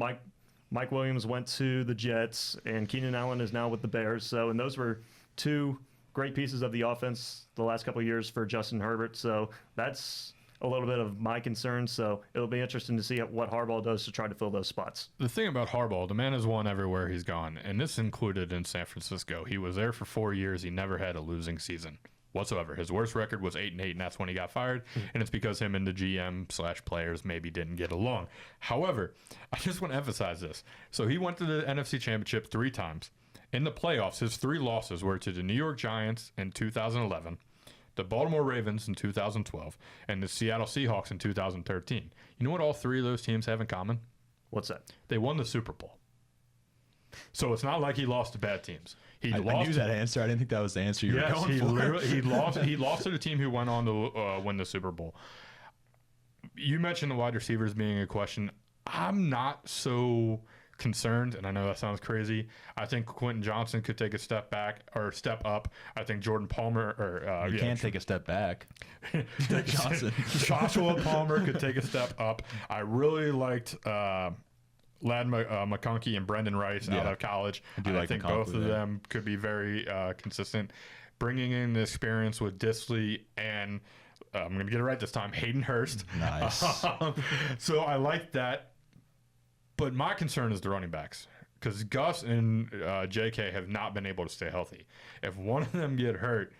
Mike Williams went to the Jets, and Keenan Allen is now with the Bears. So, and those were 2 great pieces of the offense the last couple of years for Justin Herbert. So that's a little bit of my concern. So it'll be interesting to see what Harbaugh does to try to fill those spots. The thing about Harbaugh, the man has won everywhere he's gone, and this included in San Francisco. He was there for 4 years. He never had a losing season whatsoever. His worst record was 8-8, and that's when he got fired. And it's because him and the GM/players maybe didn't get along. However, I just want to emphasize this. So he went to the NFC Championship 3 times. In the playoffs, his 3 losses were to the New York Giants in 2011, the Baltimore Ravens in 2012, and the Seattle Seahawks in 2013. You know what all 3 of those teams have in common? What's that? They won the Super Bowl. So it's not like he lost to bad teams. I knew that answer. I didn't think that was the answer you were going for. He lost to the team who went on to win the Super Bowl. You mentioned the wide receivers being a question. I'm not so concerned, and I know that sounds crazy. I think Quentin Johnson could take a step back or step up. I think Jordan Palmer can't take a step back. Joshua Palmer could take a step up. I really liked Ladd McConkey and Brendan Rice out of college. I think both of them could be very consistent. Bringing in the experience with Disley and I'm going to get it right this time, Hayden Hurst. Nice. So I like that. But my concern is the running backs. because Gus and JK have not been able to stay healthy. If one of them get hurt,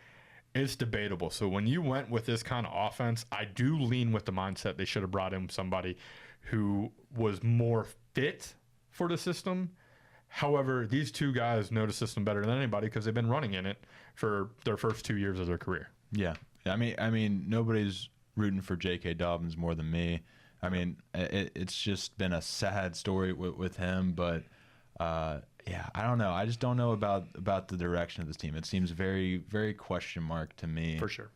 it's debatable. So when you went with this kind of offense, I do lean with the mindset they should have brought in somebody who was more fit for the system. However, these two guys know the system better than anybody because they've been running in it for their first 2 years of their career. Yeah. I mean, nobody's rooting for J.K. Dobbins more than me. I mean, it's just been a sad story with him, but yeah, I don't know. I just don't know about the direction of this team. It seems very, very question mark to me. For sure.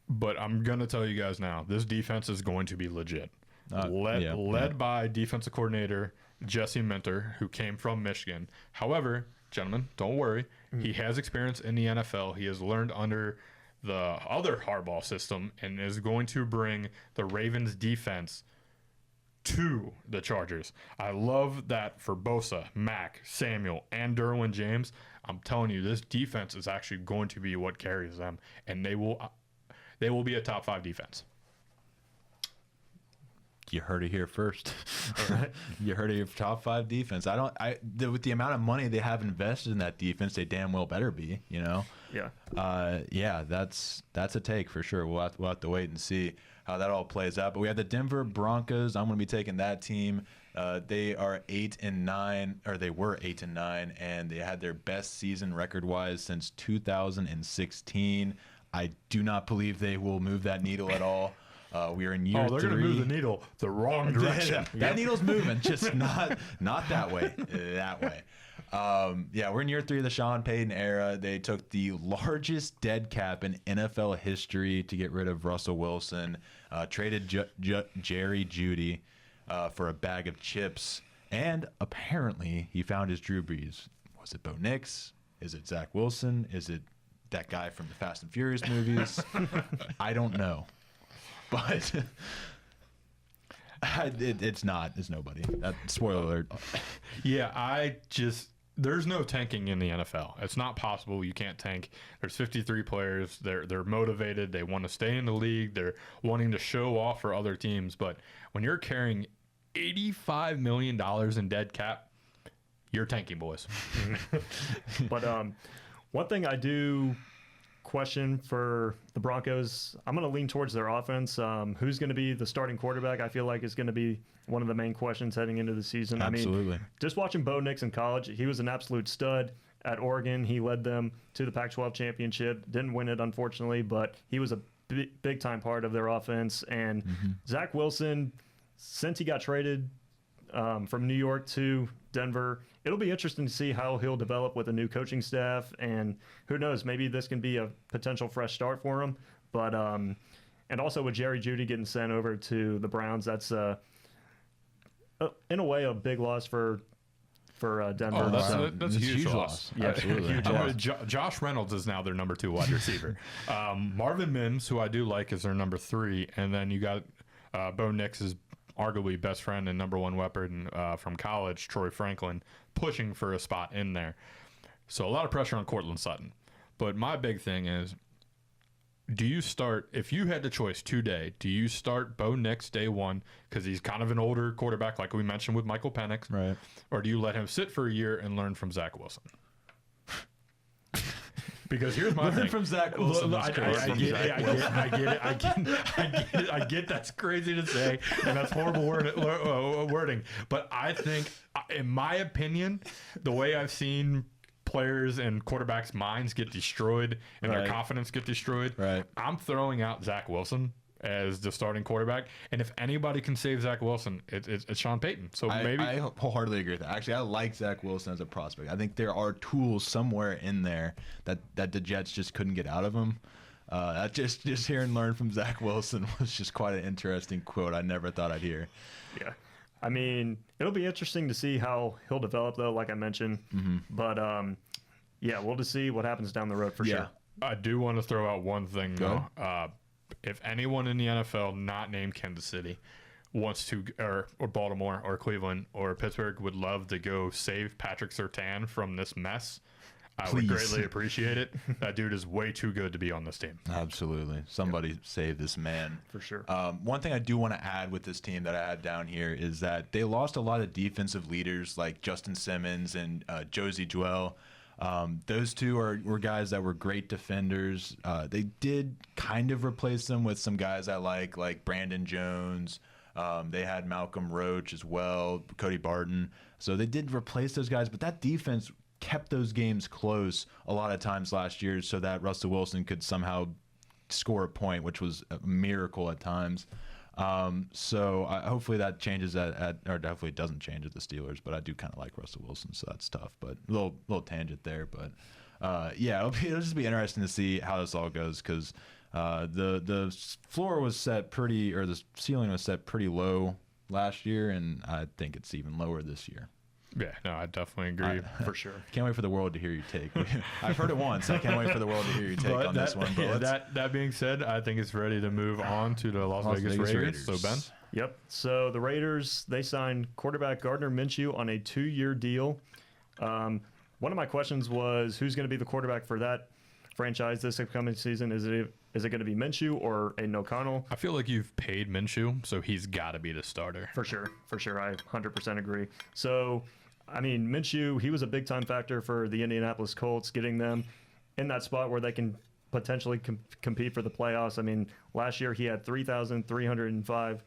But I'm going to tell you guys now, this defense is going to be legit. Led by defensive coordinator Jesse Minter, who came from Michigan. However, gentlemen, don't worry. He has experience in the NFL. He has learned under the other Harbaugh system and is going to bring the Ravens defense to the Chargers. I love that for Bosa, Mack, Samuel, and Derwin James. I'm telling you, this defense is actually going to be what carries them, and they will be a top 5 defense. You heard it here first. All right. You heard it here, top 5 defense. With the amount of money they have invested in that defense, they damn well better be, you know? Yeah. Yeah, that's a take for sure. We'll have to wait and see how that all plays out. But we have the Denver Broncos. I'm going to be taking that team. They are 8-9, or they were 8-9, and they had their best season record-wise since 2016. I do not believe they will move that needle at all. We are in year 3. They're going to move the needle the wrong direction. That needle's moving, just not that way. That way. Yeah, we're in year 3 of the Sean Payton era. They took the largest dead cap in NFL history to get rid of Russell Wilson, traded Jerry Jeudy for a bag of chips, and apparently he found his Drew Brees. Was it Bo Nix? Is it Zach Wilson? Is it that guy from the Fast and Furious movies? I don't know. But it's not. It's nobody. Spoiler alert. Yeah, there's no tanking in the NFL. It's not possible. You can't tank. There's 53 players. They're motivated. They want to stay in the league. They're wanting to show off for other teams. But when you're carrying $85 million in dead cap, you're tanking, boys. But one thing I do question for the Broncos, I'm going to lean towards their offense. Who's going to be the starting quarterback? I feel like is going to be one of the main questions heading into the season. Absolutely. I mean, just watching Bo Nix in college, he was an absolute stud at Oregon. He led them to the Pac-12 championship. Didn't win it, unfortunately, but he was a big-time part of their offense. And Zach Wilson, since he got traded from New York to Denver, it'll be interesting to see how he'll develop with a new coaching staff, and who knows, maybe this can be a potential fresh start for him. But and also with Jerry Jeudy getting sent over to the Browns, that's in a way a big loss for Denver. Oh, that's a huge loss. Yeah, absolutely. huge Yeah. loss. Josh Reynolds is now their number 2 wide receiver. Marvin Mims, who I do like, is their number 3, and then you got Bo Nix's arguably best friend and number 1 weapon from college, Troy Franklin, pushing for a spot in there. So a lot of pressure on Cortland Sutton. But my big thing is, do you start, if you had the choice today, do you start Bo Nix day 1 because he's kind of an older quarterback like we mentioned with Michael Penix, Right. or do you let him sit for a year and learn from Zach Wilson? Because here's my thing. from Zach Wilson. I get that's crazy to say, and that's horrible wording. But I think, in my opinion, the way I've seen players and quarterbacks' minds get destroyed and their confidence get destroyed, I'm throwing out Zach Wilson as the starting quarterback. And if anybody can save Zach Wilson, it's Sean Payton. So maybe I wholeheartly agree with that. Actually, I like Zach Wilson as a prospect. I think there are tools somewhere in there that the Jets just couldn't get out of him. Just hearing learn from Zach Wilson was just quite an interesting quote I never thought I'd hear. Yeah. I mean, it'll be interesting to see how he'll develop, though, like I mentioned. But, yeah, we'll just see what happens down the road for sure. I do want to throw out one thing, though. If anyone in the NFL not named Kansas City wants to, or Baltimore or Cleveland or Pittsburgh would love to go save Patrick Surtain from this mess, I would Please. greatly appreciate it. That dude is way too good to be on this team. Absolutely. Somebody save this man. For sure. One thing I do want to add with this team that I had down here is that they lost a lot of defensive leaders like Justin Simmons and Josie Jewell. Those two were guys that were great defenders. They did kind of replace them with some guys I like Brandon Jones. They had Malcolm Roach as well, Cody Barton. So they did replace those guys, but that defense kept those games close a lot of times last year so that Russell Wilson could somehow score a point, which was a miracle at times. So hopefully that changes or definitely doesn't change at the Steelers, but I do kind of like Russell Wilson, so that's tough. But a little tangent there, but yeah, it'll just be interesting to see how this all goes because the floor was set the ceiling was set pretty low last year, and I think it's even lower this year. Yeah, no, I definitely agree. For sure. Can't wait for the world to hear your take. I've heard it once. I can't wait for the world to hear your take on this one. But that being said, I think it's ready to move on to the Las Vegas Raiders. So, Ben? Yep. So the Raiders, they signed quarterback Gardner Minshew on a 2-year deal. One of my questions was who's going to be the quarterback for that franchise this upcoming season? Is it going to be Minshew or Aiden O'Connell? I feel like you've paid Minshew, so he's got to be the starter. For sure. I 100% agree. So, I mean, Minshew, he was a big-time factor for the Indianapolis Colts, getting them in that spot where they can potentially compete for the playoffs. I mean, last year he had 3,305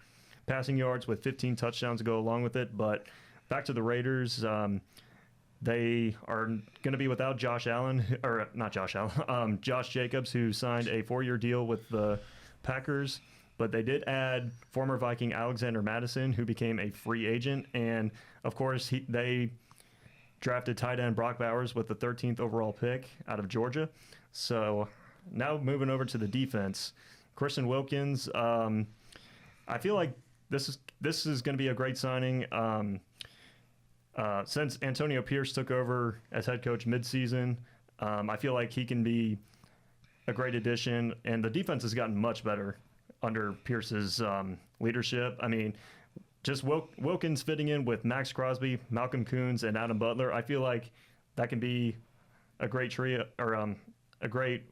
passing yards with 15 touchdowns to go along with it. But back to the Raiders, they are going to be without Josh Jacobs, who signed a 4-year deal with the Packers. But they did add former Viking Alexander Madison, who became a free agent. And, of course, they drafted tight end Brock Bowers with the 13th overall pick out of Georgia. So now moving over to the defense, Christian Wilkins, I feel like this is going to be a great signing. Since Antonio Pierce took over as head coach midseason, I feel like he can be a great addition. And the defense has gotten much better under Pierce's leadership. I mean, just Wilkins fitting in with Max Crosby, Malcolm Coons, and Adam Butler, I feel like that can be a great trio or a great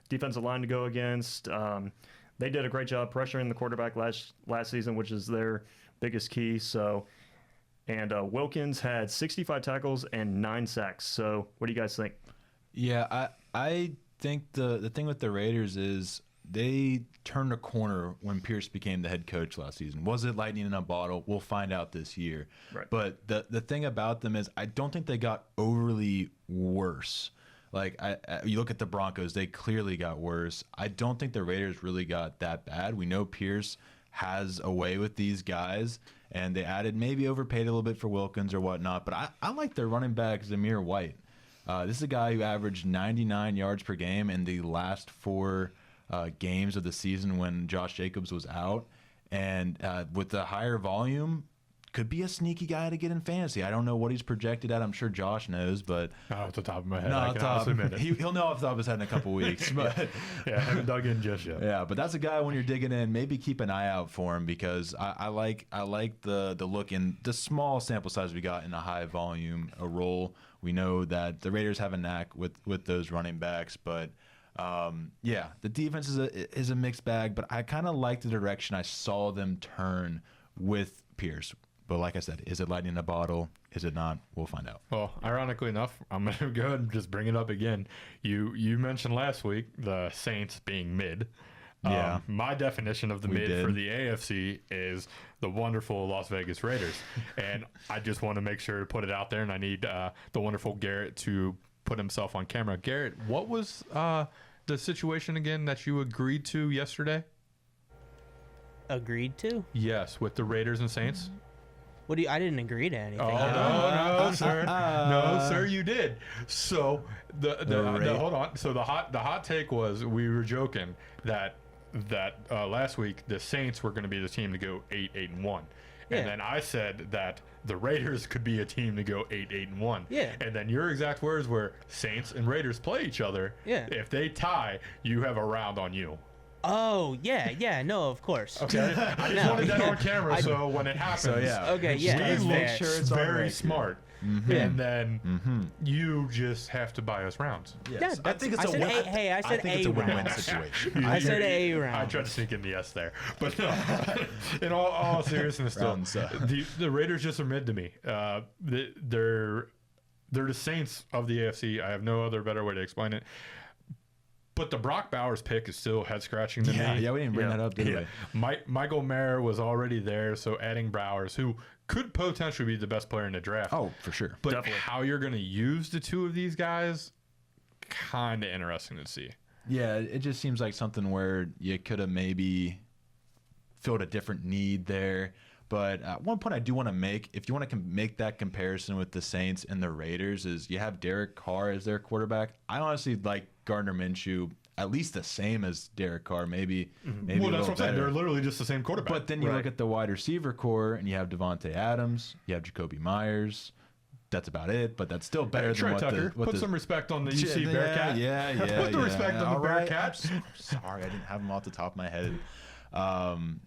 defensive line to go against. They did a great job pressuring the quarterback last season, which is their biggest key. So, and Wilkins had 65 tackles and 9 sacks. So, what do you guys think? Yeah, I think the thing with the Raiders is they turned a corner when Pierce became the head coach last season. Was it lightning in a bottle? We'll find out this year. Right. But the thing about them is I don't think they got overly worse. Like, you look at the Broncos, they clearly got worse. I don't think the Raiders really got that bad. We know Pierce has a way with these guys, and they maybe overpaid a little bit for Wilkins or whatnot. But I like their running back, Zamir White. This is a guy who averaged 99 yards per game in the last 4 games of the season when Josh Jacobs was out. And with the higher volume, could be a sneaky guy to get in fantasy. I don't know what he's projected at. I'm sure Josh knows, but Not off the top of my head. no, I can honestly admit it. he'll know off the top of his head in a couple weeks. But Yeah, I haven't dug in just yet. yeah, but that's a guy when you're digging in, maybe keep an eye out for him because I like the look in the small sample size we got in a high volume role. We know that the Raiders have a knack with those running backs, but yeah, the defense is a mixed bag. But I kind of like the direction I saw them turn with Pierce. But like I said, is it lightning in a bottle? Is it not? We'll find out. Well, ironically enough, I'm going to go ahead and just bring it up again. You mentioned last week the Saints being mid. Yeah. My definition of the mid for the AFC is the wonderful Las Vegas Raiders. And I just want to make sure to put it out there, and I need the wonderful Garrett to put himself on camera. Garrett, what was the situation again that you agreed to yesterday? Agreed to? Yes, with the Raiders and Saints. What do you? I didn't agree to anything. Oh no, sir, no, sir, you did. So the hold on. So the hot take was we were joking that last week the Saints were going to be the team to go 8-1, Yeah. and then I said that the Raiders could be a team to go 8-1. Yeah. And then your exact words were Saints and Raiders play each other. Yeah. If they tie, you have a round on you. Oh, yeah, no, of course. Okay. I just wanted that on camera so when it happens. So, yeah. Okay, yeah, we that's look fair. sure it's all very right. smart. and then you just have to buy us rounds. Yes. Yeah, I think it's I a said win. I said think it's A a win-win round. situation. I said A I round. tried to sneak in the S there, but no. In all seriousness, still, Round seven. the Raiders just are mid to me. They're the Saints of the AFC. I have no other better way to explain it. But the Brock Bowers pick is still head scratching to me. Yeah, we didn't bring that up, did we? Michael Mayer was already there, so adding Bowers, who could potentially be the best player in the draft. Oh, for sure. But Definitely. how you're going to use the two of these guys, kind of interesting to see. Yeah, it just seems like something where you could have maybe filled a different need there. But one point I do want to make, if you want to make that comparison with the Saints and the Raiders, is you have Derek Carr as their quarterback. I honestly like Gardner Minshew at least the same as Derek Carr, maybe Well, a that's little what I'm saying. better. They're literally just the same quarterback. But then you look at the wide receiver core, and you have Devontae Adams, you have Jacoby Myers. That's about it, but that's still better Trey than Tucker. Put some respect on the UC Bearcat. Yeah. Put the respect on the All right. Bearcats. I'm sorry, I didn't have them off the top of my head.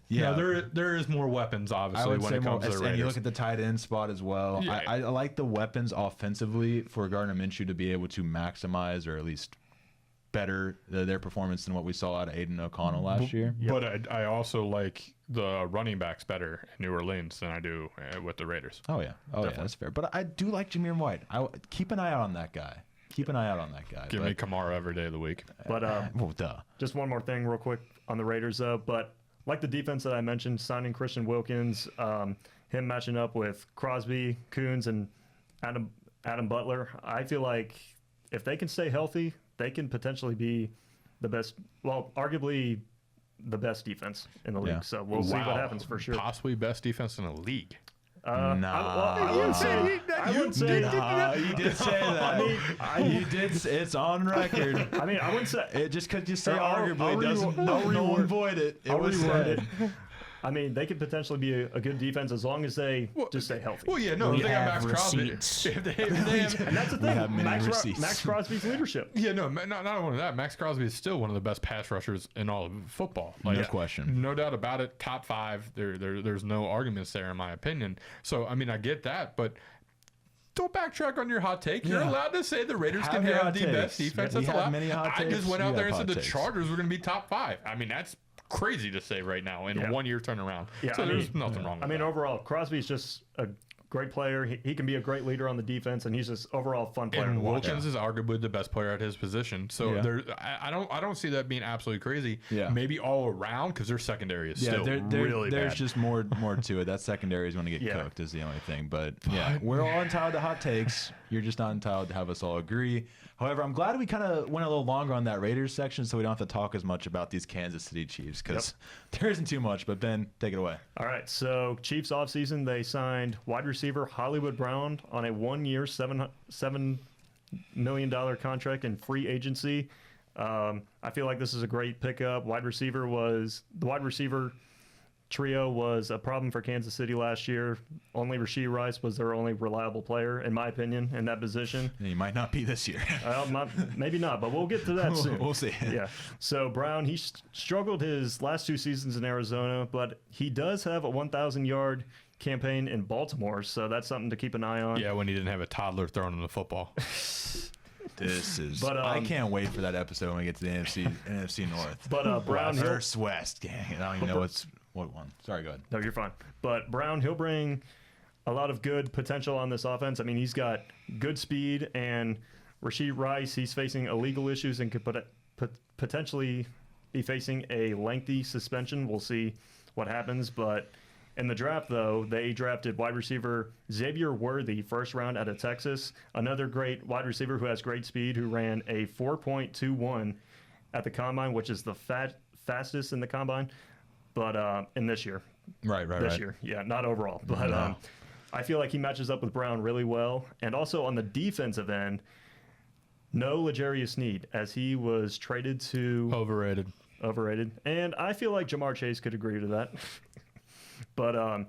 Yeah, there is more weapons, I obviously, would when say it more, comes to the and Raiders. you look at the tight end spot as well. Yeah. I like the weapons offensively for Gardner Minshew to be able to maximize or at least better their performance than what we saw out of Aiden O'Connell last year. But I also like the running backs better in New Orleans than I do with the Raiders. Oh yeah, that's fair. But I do like Jameer White. Keep an eye out on that guy. Give me Kamara every day of the week. But well, duh. just one more thing real quick on the Raiders, though. But like the defense that I mentioned, signing Christian Wilkins, him matching up with Crosby, Coons, and Adam Butler, I feel like if they can stay healthy, they can potentially be the best, well, arguably the best defense in the league. Yeah. So we'll see what happens for sure. Possibly best defense in the league. I wouldn't say. You did say that. You did. It's on record. I mean, I wouldn't say. It just because you say I'll arguably doesn't no one void it. It I'll was reword said. it. I mean, they could potentially be a good defense as long as they just stay healthy. Well, yeah, no, We if they got have Max Crosby. receipts. If they have, And that's the We have thing. many receipts. Max Crosby's leadership. yeah, no, not only that, Max Crosby is still one of the best pass rushers in all of football. Like, No question. No doubt about it. Top 5. There's no arguments there, in my opinion. So, I mean, I get that, but don't backtrack on your hot take. You're Yeah. allowed to say the Raiders Have can your have hot the takes. best defense. Yeah, we That's have allowed. many hot I takes. just went You out there have and said hot the takes. Chargers were going to be top 5. I mean, that's crazy to say right now in a 1 year turnaround. Yeah, So I there's mean- nothing wrong with I mean, that. overall, Crosby's just a great player. He can be a great leader on the defense, and he's just overall a fun player to And watch. Wilkins is arguably the best player at his position. So Yeah. I don't see that being absolutely crazy. Yeah. Maybe all around because their secondary is Yeah, still really there's bad. just more to it. That secondary is going to get Yeah. cooked is the only thing. But yeah, we're all entitled to hot takes. You're just not entitled to have us all agree. However, I'm glad we kind of went a little longer on that Raiders section so we don't have to talk as much about these Kansas City Chiefs because there isn't too much. But Ben, take it away. All right, so Chiefs offseason, they signed wide receiver Hollywood Brown on a 1 year, $7 million contract in free agency. I feel like this is a great pickup. The wide receiver trio was a problem for Kansas City last year. Only Rashee Rice was their only reliable player, in my opinion, in that position. He might not be this year. Maybe not, but we'll get to that soon. We'll see. Yeah. So Brown, he struggled his last 2 seasons in Arizona, but he does have a 1,000-yard campaign in Baltimore, so that's something to keep an eye on. Yeah, when he didn't have a toddler throwing him the football. This is. But, I can't wait for that episode when we get to the NFC North. But Brown, he'll, First West gang. I don't even know what one. Sorry, go ahead. no, you're fine. But Brown, he'll bring a lot of good potential on this offense. I mean, he's got good speed, and Rashee Rice, he's facing illegal issues and could potentially be facing a lengthy suspension. We'll see what happens, but in the draft, though, they drafted wide receiver Xavier Worthy, first round out of Texas. Another great wide receiver who has great speed, who ran a 4.21 at the combine, which is the fastest in the combine, but in this year. Right. This year. Yeah, not overall. But No. I feel like he matches up with Brown really well. And also on the defensive end, no L'Jarius Sneed, as he was traded to Overrated. And I feel like Jamar Chase could agree to that. But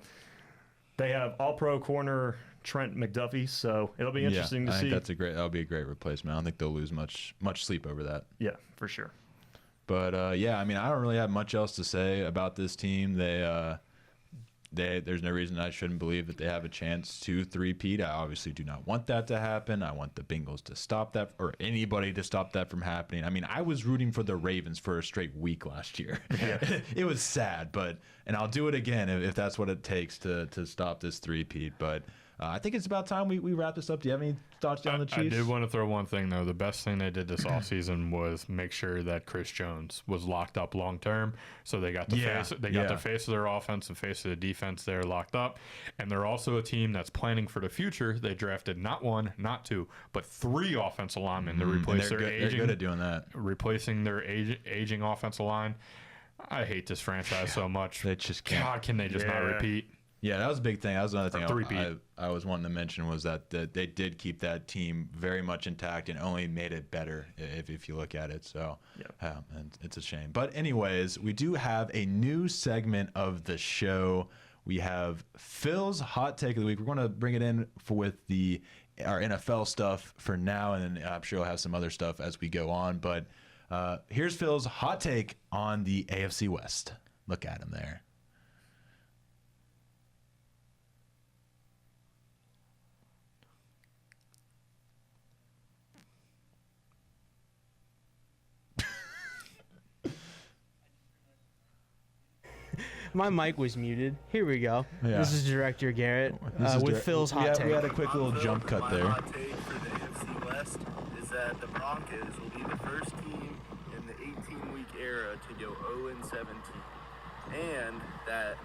they have all-pro corner Trent McDuffie, so it'll be interesting to I see. think that'll be a great replacement. I don't think they'll lose much sleep over that. Yeah, for sure. But yeah, I mean, I don't really have much else to say about this team. They there's no reason I shouldn't believe that they have a chance to three-peat. I obviously do not want that to happen. I want the Bengals to stop that, or anybody to stop that from happening. I mean, I was rooting for the Ravens for a straight week last year. Yeah. It was sad, and I'll do it again if that's what it takes to stop this three-peat. But I think it's about time we wrap this up. Do you have any thoughts on the Chiefs? I did want to throw one thing, though. The best thing they did this offseason was make sure that Chris Jones was locked up long term. So they got the face of their offense and face of the defense there locked up. And they're also a team that's planning for the future. They drafted not one, not two, but 3 offensive linemen to replace their aging. They're good at doing that. Replacing their aging offensive line. I hate this franchise so much. They just can't. God, can they just not repeat? Yeah, that was a big thing. That was another thing I was wanting to mention was that they did keep that team very much intact and only made it better if you look at it. So, and it's a shame. But anyways, we do have a new segment of the show. We have Phil's Hot Take of the Week. We're going to bring it in with our NFL stuff for now, and then I'm sure we'll have some other stuff as we go on. But here's Phil's Hot Take on the AFC West. Look at him there. My mic was muted. Here we go. Yeah. This is Director Garrett with Phil's Hot Take. We had a quick little jump cut there. My hot take for the AFC West is that the Broncos will be the first team in the 18-week era to go 0-17, and that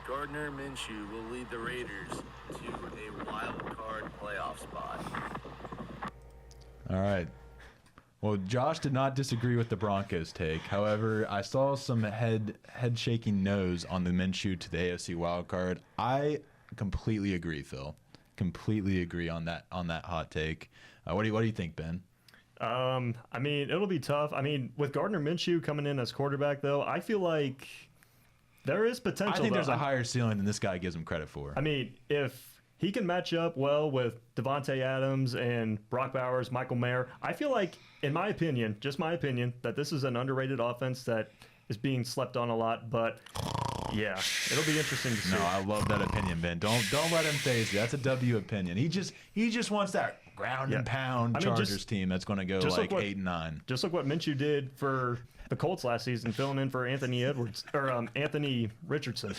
Gardner Minshew will lead the Raiders to a wild card playoff spot. All right. Well, Josh did not disagree with the Broncos take. However, I saw some head shaking no's on the Minshew to the AFC wildcard. I completely agree, Phil. Completely agree on that hot take. What do you think, Ben? I mean, it'll be tough. I mean, with Gardner Minshew coming in as quarterback, though, I feel like there is potential. I think there's a higher ceiling than this guy gives him credit for. I mean, if he can match up well with Devontae Adams and Brock Bowers, Michael Mayer, I feel like, in my opinion, just my opinion, that this is an underrated offense that is being slept on a lot. But yeah, it'll be interesting to see. No, I love that opinion, Ben. Don't let him phase you. That's a W opinion. He just wants that ground and pound Chargers team that's going to go like 8-9. Just look what Minshew did for the Colts last season, filling in for Anthony Richardson.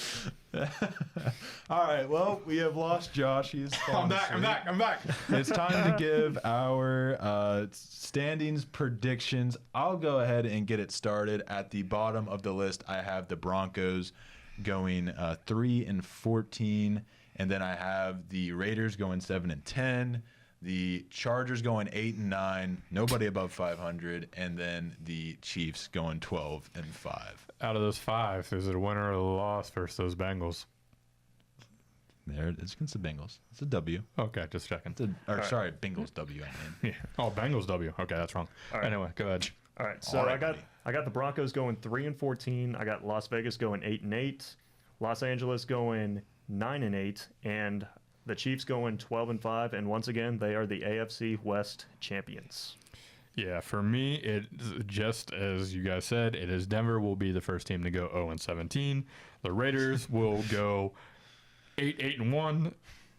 All right, well, we have lost Josh. He's I'm back. It's time to give our standings predictions. I'll go ahead and get it started. At the bottom of the list, I have the Broncos going 3-14, and then I have the Raiders going 7-10. The Chargers going 8-9, nobody above 500, and then the Chiefs going 12-5. Out of those 5, is it a winner or a loss versus those Bengals? There, it's against the Bengals. It's a W. Okay, just checking. Sorry, Bengals W. I mean. Yeah. Oh, Bengals W. Okay, that's wrong. Right. Anyway, go ahead. All right, so I got the Broncos going 3-14. I got Las Vegas going 8-8. Los Angeles going 9-8, and the Chiefs going 12-5, and once again, they are the AFC West champions. Yeah, for me, it just as you guys said, it is Denver will be the first team to go 0-17. The Raiders will go 8-1.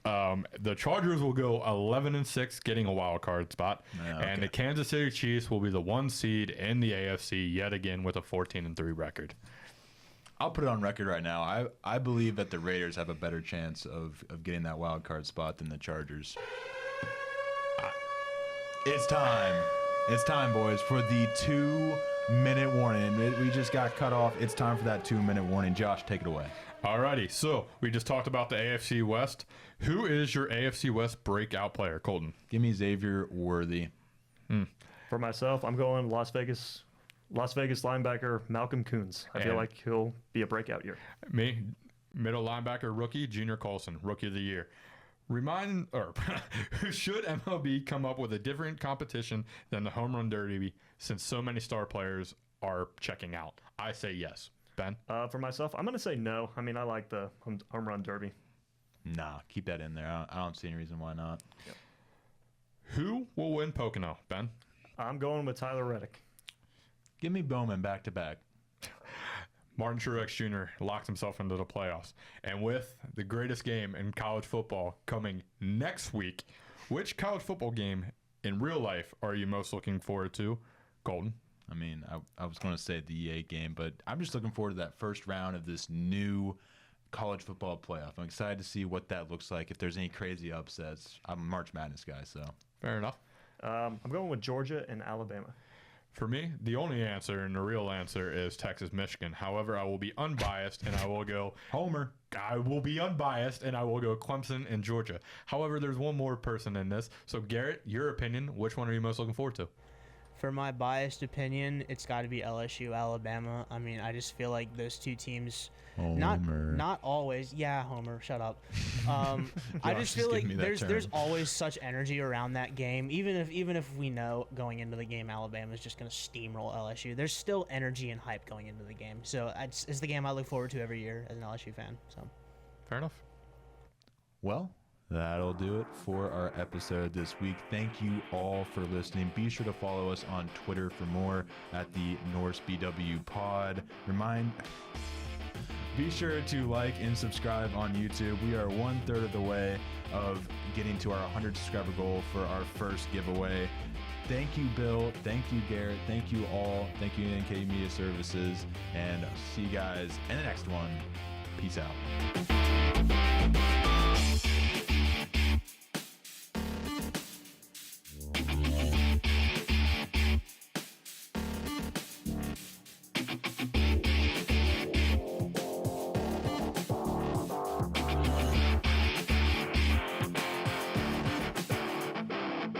The Chargers will go 11-6, getting a wild card spot, and the Kansas City Chiefs will be the 1 seed in the AFC yet again with a 14-3 record. I'll put it on record right now. I believe that the Raiders have a better chance of getting that wild card spot than the Chargers. It's time. It's time, boys, for the 2-minute warning. We just got cut off. It's time for that 2-minute warning. Josh, take it away. Alrighty, so we just talked about the AFC West. Who is your AFC West breakout player, Colton? Give me Xavier Worthy. For myself, I'm going Las Vegas linebacker Malcolm Coons. I feel like he'll be a breakout year. Me, middle linebacker rookie Junior Colson, rookie of the year. Should MLB come up with a different competition than the home run derby since so many star players are checking out? I say yes. Ben? For myself, I'm going to say no. I mean, I like the home run derby. Nah, keep that in there. I don't see any reason why not. Yep. Who will win Pocono, Ben? I'm going with Tyler Reddick. Give me Bowman back to back. Martin Truex Jr. locked himself into the playoffs. And with the greatest game in college football coming next week, which college football game in real life are you most looking forward to, Colton? I mean, I was going to say the EA game, but I'm just looking forward to that first round of this new college football playoff. I'm excited to see what that looks like, if there's any crazy upsets. I'm a March Madness guy, so. Fair enough. I'm going with Georgia and Alabama. For me, the only answer and the real answer is Texas, Michigan. However, I will be unbiased and I will go Homer. I will be unbiased and I will go Clemson and Georgia. However, there's one more person in this. So, Garrett, your opinion, which one are you most looking forward to? For my biased opinion, it's got to be LSU, Alabama. I mean, I just feel like those two teams, not always. Yeah, Homer, shut up. I just feel like there's always such energy around that game. Even if we know going into the game Alabama's just going to steamroll LSU, there's still energy and hype going into the game. So it's the game I look forward to every year as an LSU fan. So, fair enough. Well, that'll do it for our episode this week. Thank you all for listening. Be sure to follow us on Twitter for more at the Norse BW Pod. Be sure to like and subscribe on YouTube. We are 1/3 of the way of getting to our 100 subscriber goal for our first giveaway. Thank you, Bill. Thank you, Garrett. Thank you all. Thank you, NK Media Services. And I'll see you guys in the next one. Peace out.